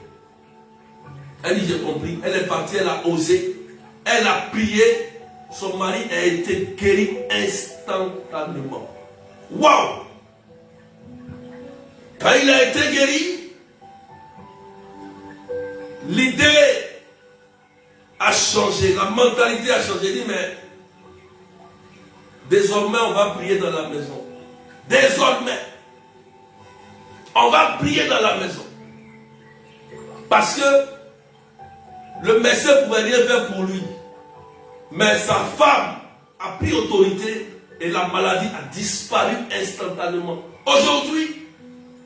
Elle dit, j'ai compris. Elle est partie, elle a osé. Elle a prié. Son mari a été guéri instantanément. Waouh! Quand il a été guéri, l'idée a changé, la mentalité a changé. Il dit, mais désormais on va prier dans la maison. Désormais, on va prier dans la maison. Parce que le médecin ne pouvait rien faire pour lui. Mais sa femme a pris autorité et la maladie a disparu instantanément. Aujourd'hui,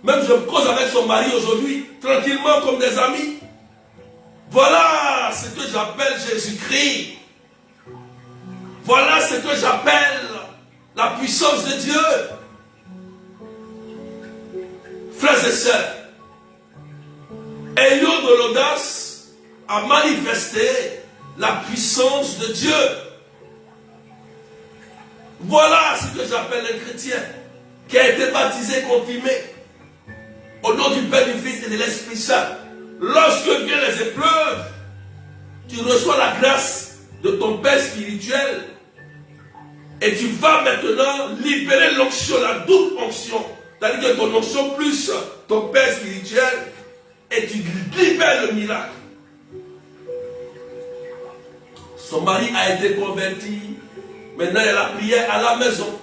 Même je me cause avec son mari aujourd'hui, tranquillement comme des amis. Voilà ce que j'appelle Jésus-Christ. Voilà ce que j'appelle la puissance de Dieu. Frères et sœurs, ayons de l'audace à manifester la puissance de Dieu. Voilà ce que j'appelle un chrétien qui a été baptisé, confirmé au nom du Père, du Fils et de l'Esprit Saint. Lorsque viennent les épreuves, tu reçois la grâce de ton Père spirituel et tu vas maintenant libérer l'onction, la double onction. C'est-à-dire que ton onction plus ton Père spirituel et tu libères le miracle. Son mari a été converti. Maintenant, il y a la prière à la maison.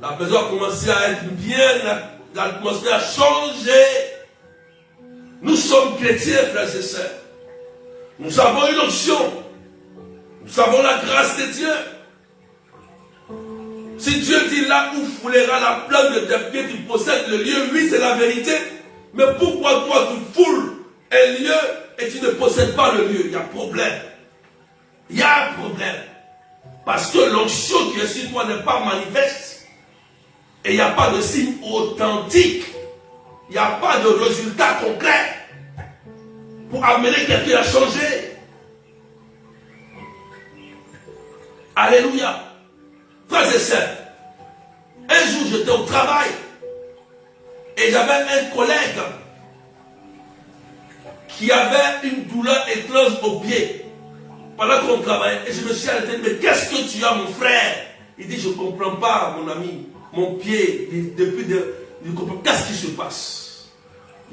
La maison a commencé à être bien, l'atmosphère a changé. Nous sommes chrétiens, frères et sœurs. Nous avons une onction. Nous avons la grâce de Dieu. Si Dieu dit là où foulera la plante de tes pieds, tu possèdes le lieu, oui, c'est la vérité. Mais pourquoi toi tu foules un lieu et tu ne possèdes pas le lieu? Il y a problème. Il y a un problème. Parce que l'onction qui est sur toi n'est pas manifeste. Et il n'y a pas de signe authentique. Il n'y a pas de résultat concret pour amener quelqu'un à changer. Alléluia. Frères et sœurs, un jour j'étais au travail et j'avais un collègue qui avait une douleur étrange au pied pendant qu'on travaillait. Et je me suis arrêté, mais qu'est-ce que tu as, mon frère? Il dit, je ne comprends pas, mon ami, mon pied, depuis je ne comprends pas, qu'est-ce qui se passe?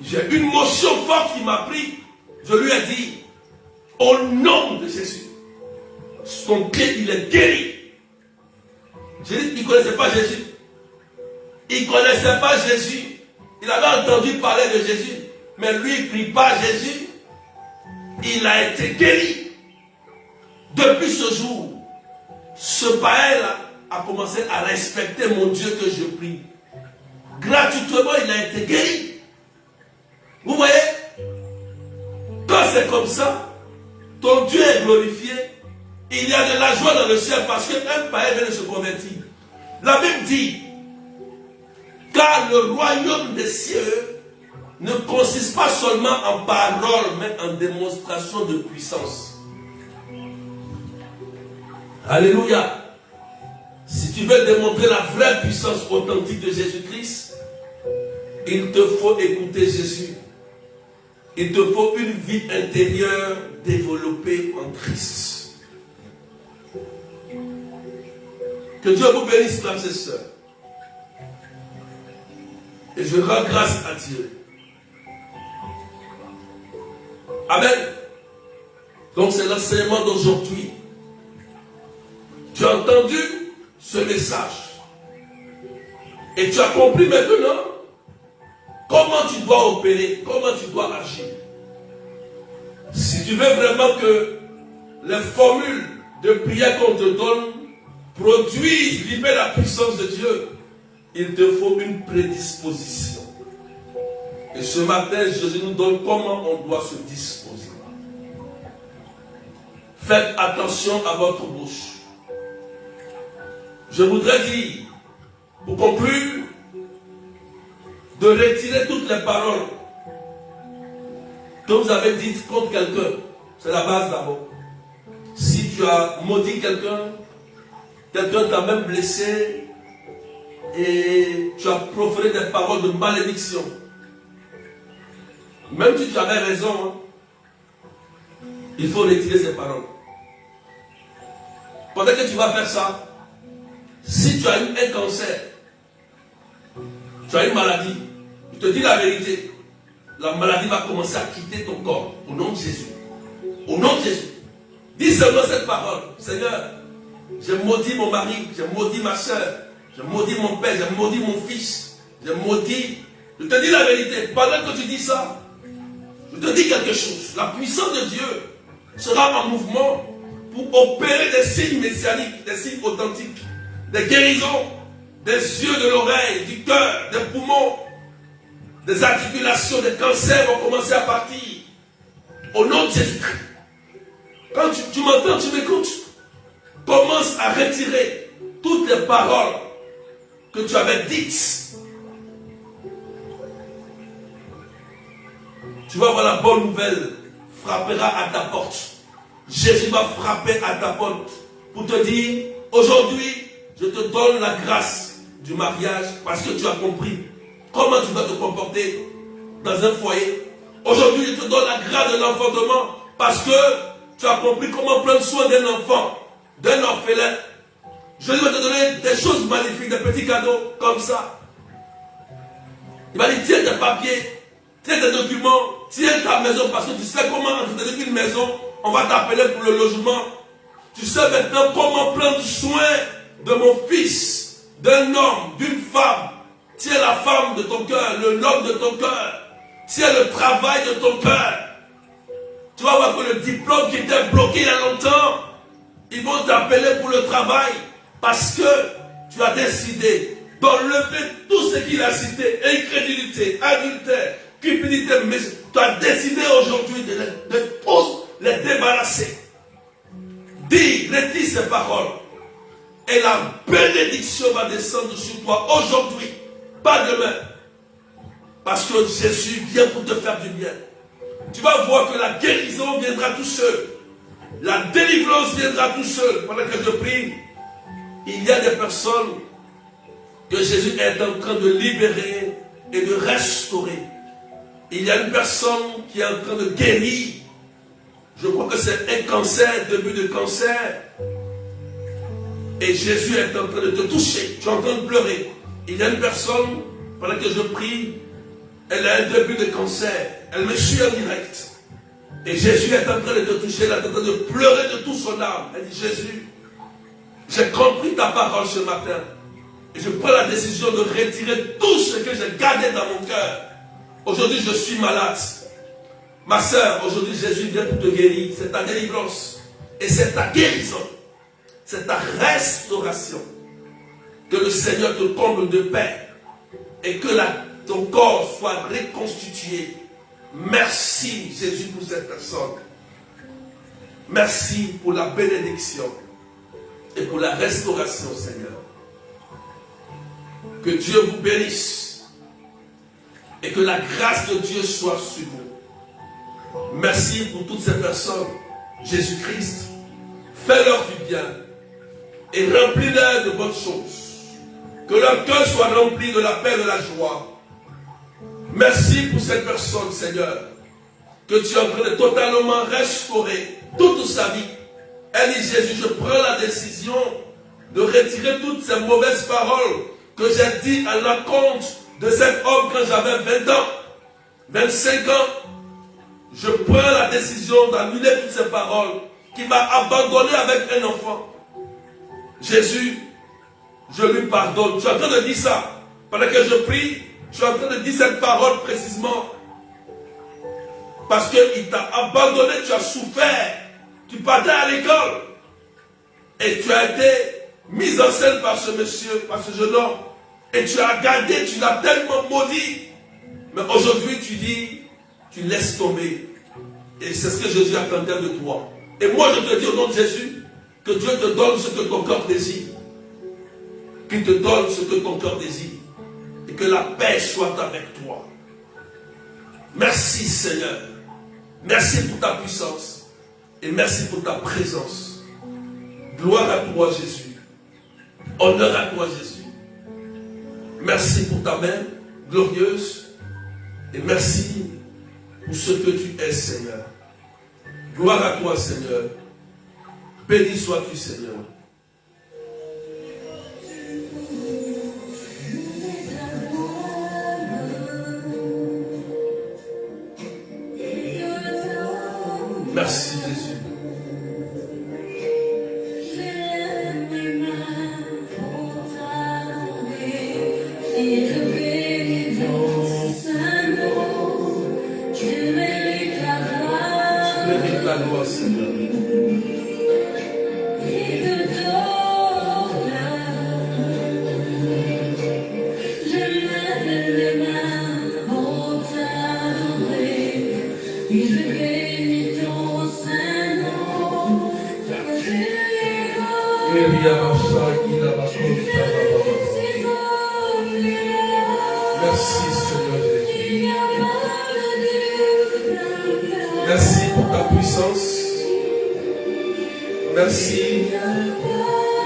J'ai une motion forte qui m'a pris. Je lui ai dit, au nom de Jésus, son pied, il est guéri. J'ai dit, il ne connaissait pas Jésus. Il ne connaissait pas Jésus. Il avait entendu parler de Jésus. Mais lui, il ne prie pas Jésus. Il a été guéri. Depuis ce jour, ce païen-là a commencé à respecter mon Dieu que je prie. Gratuitement, il a été guéri. Vous voyez? Quand c'est comme ça, ton Dieu est glorifié. Il y a de la joie dans le ciel parce qu'un païen vient de se convertir. La Bible dit, car le royaume des cieux ne consiste pas seulement en paroles, mais en démonstration de puissance. Alléluia. Si tu veux démontrer la vraie puissance authentique de Jésus-Christ, il te faut écouter Jésus. Il te faut une vie intérieure développée en Christ. Que Dieu vous bénisse, frères et sœurs. Et je rends grâce à Dieu. Amen. Donc c'est l'enseignement d'aujourd'hui. Tu as entendu ce message. Et tu as compris maintenant comment tu dois opérer, comment tu dois agir. Si tu veux vraiment que les formules de prière qu'on te donne produisent, libèrent la puissance de Dieu, il te faut une prédisposition. Et ce matin, Jésus nous donne comment on doit se disposer. Faites attention à votre bouche. Je voudrais dire, pour conclure, de retirer toutes les paroles que vous avez dites contre quelqu'un. C'est la base d'abord. Si tu as maudit quelqu'un, quelqu'un t'a même blessé et tu as proféré des paroles de malédiction. Même si tu avais raison, il faut retirer ces paroles. Pendant que tu vas faire ça, si tu as eu un cancer, tu as une maladie, je te dis la vérité, la maladie va commencer à quitter ton corps au nom de Jésus. Au nom de Jésus. Dis seulement cette parole. Seigneur, j'ai maudit mon mari, j'ai maudit ma soeur, j'ai maudit mon père, j'ai maudit mon fils, j'ai maudit. Je te dis la vérité. Pendant que tu dis ça, je te dis quelque chose. La puissance de Dieu sera en mouvement pour opérer des signes messianiques, des signes authentiques, des guérisons, des yeux, de l'oreille, du cœur, des poumons. des articulations, des cancers vont commencer à partir. Au nom de Jésus-Christ. Quand tu m'entends, tu m'écoutes. Commence à retirer toutes les paroles que tu avais dites. Tu vas voir, la bonne nouvelle frappera à ta porte. Jésus va frapper à ta porte pour te dire, aujourd'hui, je te donne la grâce du mariage parce que tu as compris comment tu dois te comporter dans un foyer. Aujourd'hui, je te donne la grâce de l'enfantement parce que tu as compris comment prendre soin d'un enfant, d'un orphelin. Je vais te donner des choses magnifiques, des petits cadeaux comme ça. Il va dire, tiens tes papiers, tiens tes documents, tiens ta maison parce que tu sais comment entretenir une maison. On va t'appeler pour le logement. Tu sais maintenant comment prendre soin de mon fils, d'un homme, d'une femme. Tiens la femme de ton cœur, l'homme de ton cœur. Tiens le travail de ton cœur. Tu vas voir que le diplôme qui était bloqué il y a longtemps, ils vont t'appeler pour le travail parce que tu as décidé d'enlever tout ce qu'il a cité, incrédulité, adultère, cupidité, mais tu as décidé aujourd'hui de tous les débarrasser. Dis, retire ces paroles et la bénédiction va descendre sur toi aujourd'hui, pas demain. Parce que Jésus vient pour te faire du bien. Tu vas voir que la guérison viendra tout seul. La délivrance viendra tout seul. Pendant que je prie, il y a des personnes que Jésus est en train de libérer et de restaurer. Il y a une personne qui est en train de guérir. Je crois que c'est un cancer, début de cancer. Et Jésus est en train de te toucher. Tu es en train de pleurer. Il y a une personne, pendant que je prie, elle a un début de cancer. Elle me suit en direct. Et Jésus est en train de te toucher. Elle est en train de pleurer de tout son âme. Elle dit, Jésus, j'ai compris ta parole ce matin. Et je prends la décision de retirer tout ce que j'ai gardé dans mon cœur. Aujourd'hui, je suis malade. Ma soeur, aujourd'hui, Jésus vient pour te guérir. C'est ta délivrance. Et c'est ta guérison. C'est ta restauration. Que le Seigneur te comble de paix. Et que ton corps soit reconstitué. Merci, Jésus, pour cette personne. Merci pour la bénédiction. Et pour la restauration, Seigneur. Que Dieu vous bénisse. Et que la grâce de Dieu soit sur vous. Merci pour toutes ces personnes. Jésus-Christ, fais-leur du bien. Et remplis-les de bonnes choses. Que leur cœur soit rempli de la paix et de la joie. Merci pour cette personne, Seigneur. Que tu es en train de totalement restaurer toute sa vie. Elle dit, Jésus, je prends la décision de retirer toutes ces mauvaises paroles que j'ai dites à la compte de cet homme quand j'avais 20 ans, 25 ans. Je prends la décision d'annuler toutes ces paroles qui m'a abandonné avec un enfant. Jésus, je lui pardonne. Tu es en train de dire ça. Pendant que je prie, je suis en train de dire cette parole précisément. Parce qu'il t'a abandonné, tu as souffert. Tu partais à l'école. Et tu as été mis en scène par ce monsieur, par ce jeune homme. Et tu as gardé, tu l'as tellement maudit. Mais aujourd'hui, tu dis, tu laisses tomber. Et c'est ce que Jésus attendait de toi. Et moi, je te dis au nom de Jésus, que Dieu te donne ce que ton cœur désire. Qu'il te donne ce que ton cœur désire. Et que la paix soit avec toi. Merci Seigneur. Merci pour ta puissance. Et merci pour ta présence. Gloire à toi Jésus. Honneur à toi Jésus. Merci pour ta main glorieuse. Et merci pour ce que tu es Seigneur. Gloire à toi Seigneur. Béni sois-tu Seigneur. Merci Jésus. Mérite la gloire Seigneur. Merci Seigneur Jésus. Merci pour ta puissance. Merci pour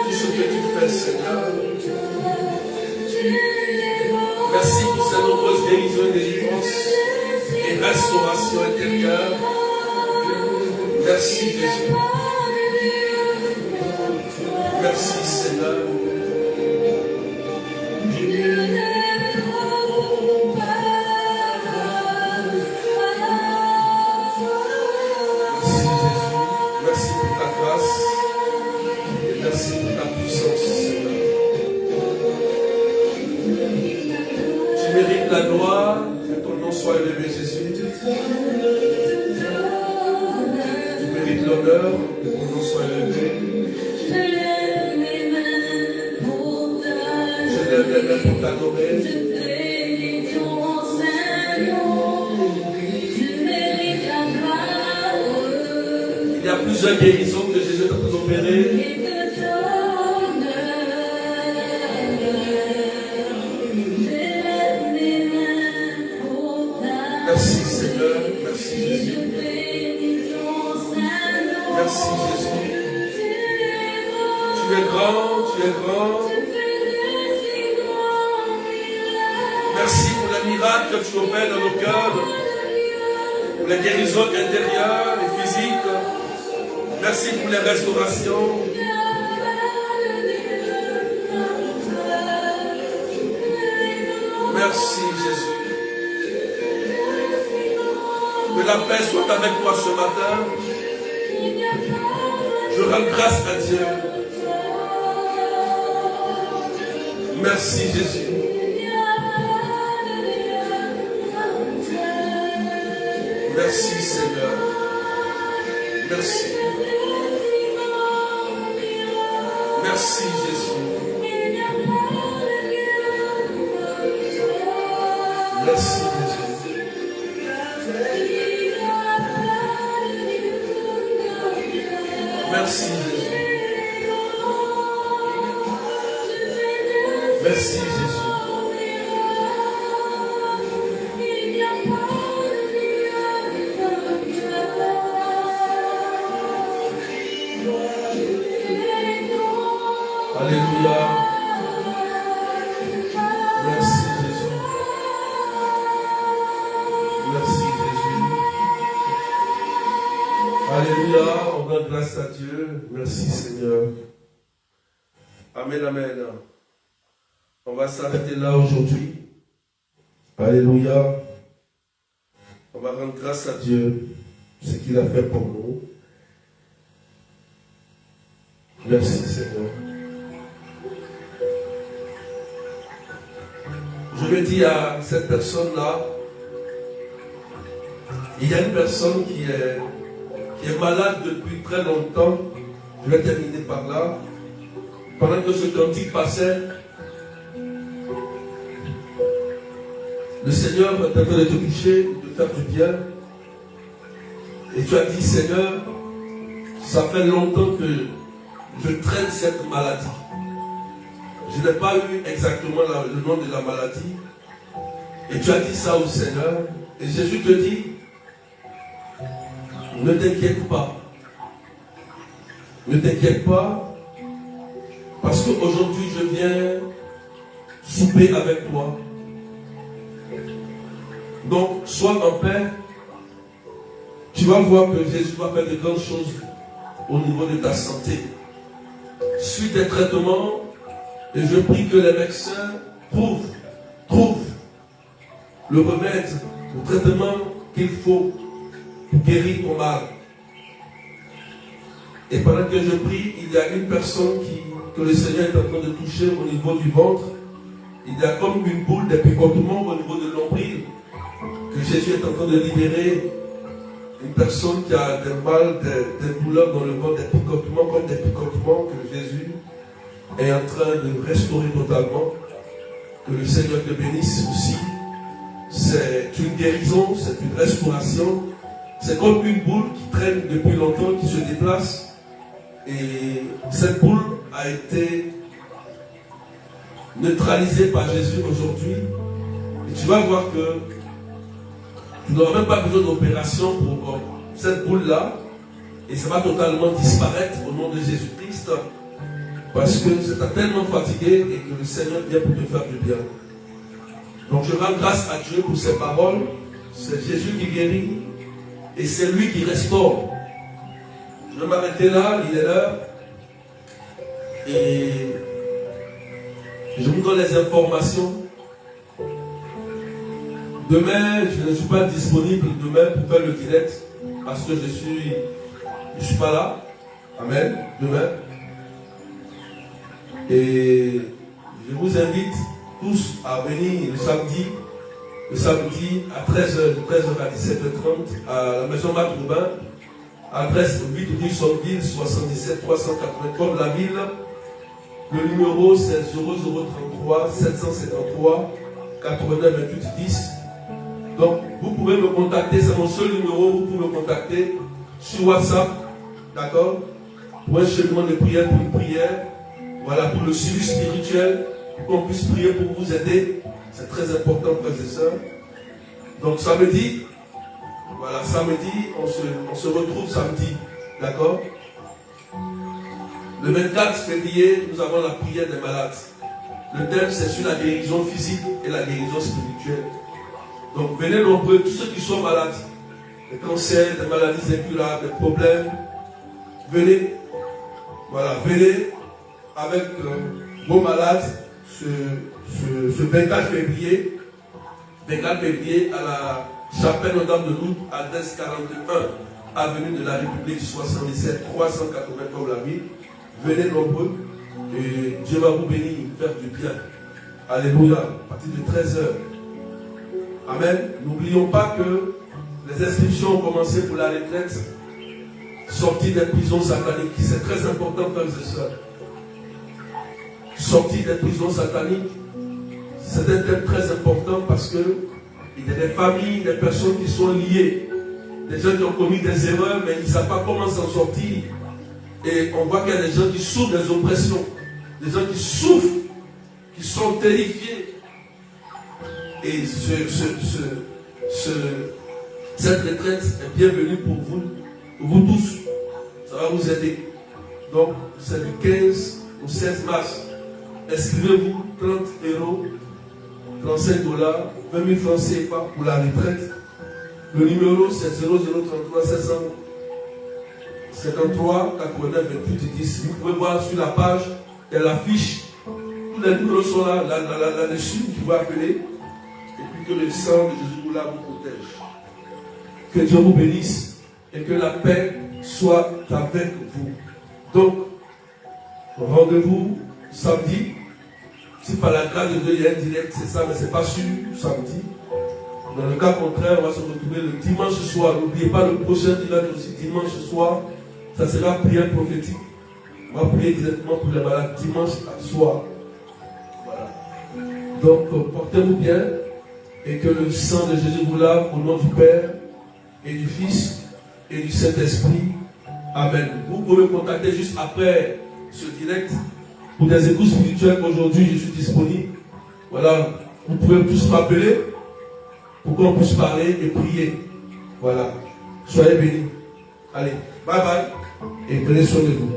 tout ce que tu fais, Seigneur. Merci pour ces nombreuses guérisons et délivrances et restauration intérieure. Merci Jésus. Merci Seigneur. Merci pour ta puissance, Seigneur. Tu mérites la gloire, que ton nom soit élevé, Jésus. Tu mérites l'honneur, que ton nom soit élevé. Je lève les mains pour t'adorer. Il y a plusieurs guérisons que Jésus est en train d'opérer. Merci Seigneur, merci Jésus. Merci Jésus. Tu es grand, tu es grand. Merci pour les miracles que tu opères dans nos cœurs, pour les guérisons intérieures et physiques. Merci pour les restaurations. Merci Jésus. Que la paix soit avec toi ce matin. Je rends grâce à Dieu. Merci Jésus. Merci Seigneur. Merci. Merci Jésus. Merci Jésus. Merci Jésus. Merci Jésus. Alléluia. Merci Jésus. Merci Jésus. Alléluia. On donne grâce à Dieu. Merci Seigneur. Amen, amen. On va s'arrêter là aujourd'hui. Alléluia. On va rendre grâce à Dieu, ce qu'il a fait pour nous. Merci Seigneur. Je vais dire à cette personne-là, il y a une personne qui est malade depuis très longtemps. Je vais terminer par là. Pendant que ce cantique passait, le Seigneur est en train de te toucher, de faire du bien. Et tu as dit, Seigneur, ça fait longtemps que je traîne cette maladie. Je n'ai pas eu exactement le nom de la maladie. Et tu as dit ça au Seigneur. Et Jésus te dit, ne t'inquiète pas. Ne t'inquiète pas. Parce qu'aujourd'hui, je viens souper avec toi. Donc, sois en paix. Tu vas voir que Jésus va faire de grandes choses au niveau de ta santé. Suis tes traitements et je prie que les médecins trouvent le remède, le traitement qu'il faut pour guérir ton mal. Et pendant que je prie, il y a une personne que le Seigneur est en train de toucher au niveau du ventre. Il y a comme une boule de picotement au niveau de l'ombril que Jésus est en train de libérer. Une personne qui a des mal, des douleurs dans le ventre, des picotements que Jésus est en train de restaurer totalement. Que le Seigneur te bénisse aussi. C'est une guérison, c'est une restauration. C'est comme une boule qui traîne depuis longtemps, qui se déplace. Et cette boule a été neutralisée par Jésus aujourd'hui. Et tu vas voir que tu n'auras même pas besoin d'opération pour cette boule-là. Et ça va totalement disparaître au nom de Jésus-Christ. Parce que tu t'as tellement fatigué et que le Seigneur vient pour te faire du bien. Donc je rends grâce à Dieu pour ses paroles. C'est Jésus qui guérit. Et c'est lui qui restaure. Je vais m'arrêter là, il est l'heure. Et je vous donne les informations. Demain, je ne suis pas disponible demain pour faire le direct. Parce que je suis pas là. Amen. Demain. Et je vous invite tous à venir le samedi à 13h, de 13h à 17h30 à la maison Marc Robin, adresse 8 rue Sotteville, 77 380 comme la ville. Le numéro c'est 0033 753 89 28 10. Donc vous pouvez me contacter, c'est mon seul numéro, vous pouvez me contacter sur WhatsApp, d'accord, pour un cheminement de prière, pour une prière, voilà, pour le suivi spirituel, pour qu'on puisse prier pour vous aider. C'est très important, frères et sœurs. Donc samedi, voilà, samedi, on se retrouve samedi, d'accord. Le 24 février, nous avons la prière des malades. Le thème, c'est sur la guérison physique et la guérison spirituelle. Donc venez nombreux, tous ceux qui sont malades, des cancers, des maladies incurables, des problèmes, venez, voilà, venez avec vos malades ce 24 février à la chapelle Notre-Dame de Lourdes, adresse 41, avenue de la République 77 380 comme la ville. Venez nombreux et Dieu va vous bénir, vous faire du bien. Alléluia, à partir de 13h. Amen. N'oublions pas que les inscriptions ont commencé pour la retraite, sortie des prisons sataniques. C'est très important, frères et sœurs. Sortie des prisons sataniques, c'est un thème très important parce que il y a des familles, des personnes qui sont liées, des gens qui ont commis des erreurs, mais ils ne savent pas comment s'en sortir. Et on voit qu'il y a des gens qui souffrent des oppressions, des gens qui souffrent, qui sont terrifiés. Et cette retraite est bienvenue pour vous tous. Ça va vous aider. Donc, c'est du 15 au 16 mars. Inscrivez-vous, 30 €, 35 $, 20 000 francs CFA pour la retraite. Le numéro c'est 0033 753 89 28 10. Vous pouvez voir sur la page, il y a l'affiche. Tous les numéros sont là-dessus, vous pouvez appeler. Et puis que le sang de Jésus là vous protège. Que Dieu vous bénisse et que la paix soit avec vous. Donc, rendez-vous samedi. Si par la grâce de Dieu il y a un direct, c'est ça, mais ce n'est pas sûr, samedi. Dans le cas contraire, on va se retrouver le dimanche soir. N'oubliez pas le prochain direct aussi, dimanche soir. Ça sera prière prophétique. On va prier directement pour les malades dimanche soir. Voilà. Donc, portez-vous bien et que le sang de Jésus vous lave au nom du Père et du Fils et du Saint-Esprit. Amen. Vous pouvez me contacter juste après ce direct. Pour des écoutes spirituelles, aujourd'hui, je suis disponible. Voilà, vous pouvez tous m'appeler pour qu'on puisse parler et prier. Voilà, soyez bénis. Allez, bye bye et prenez soin de vous.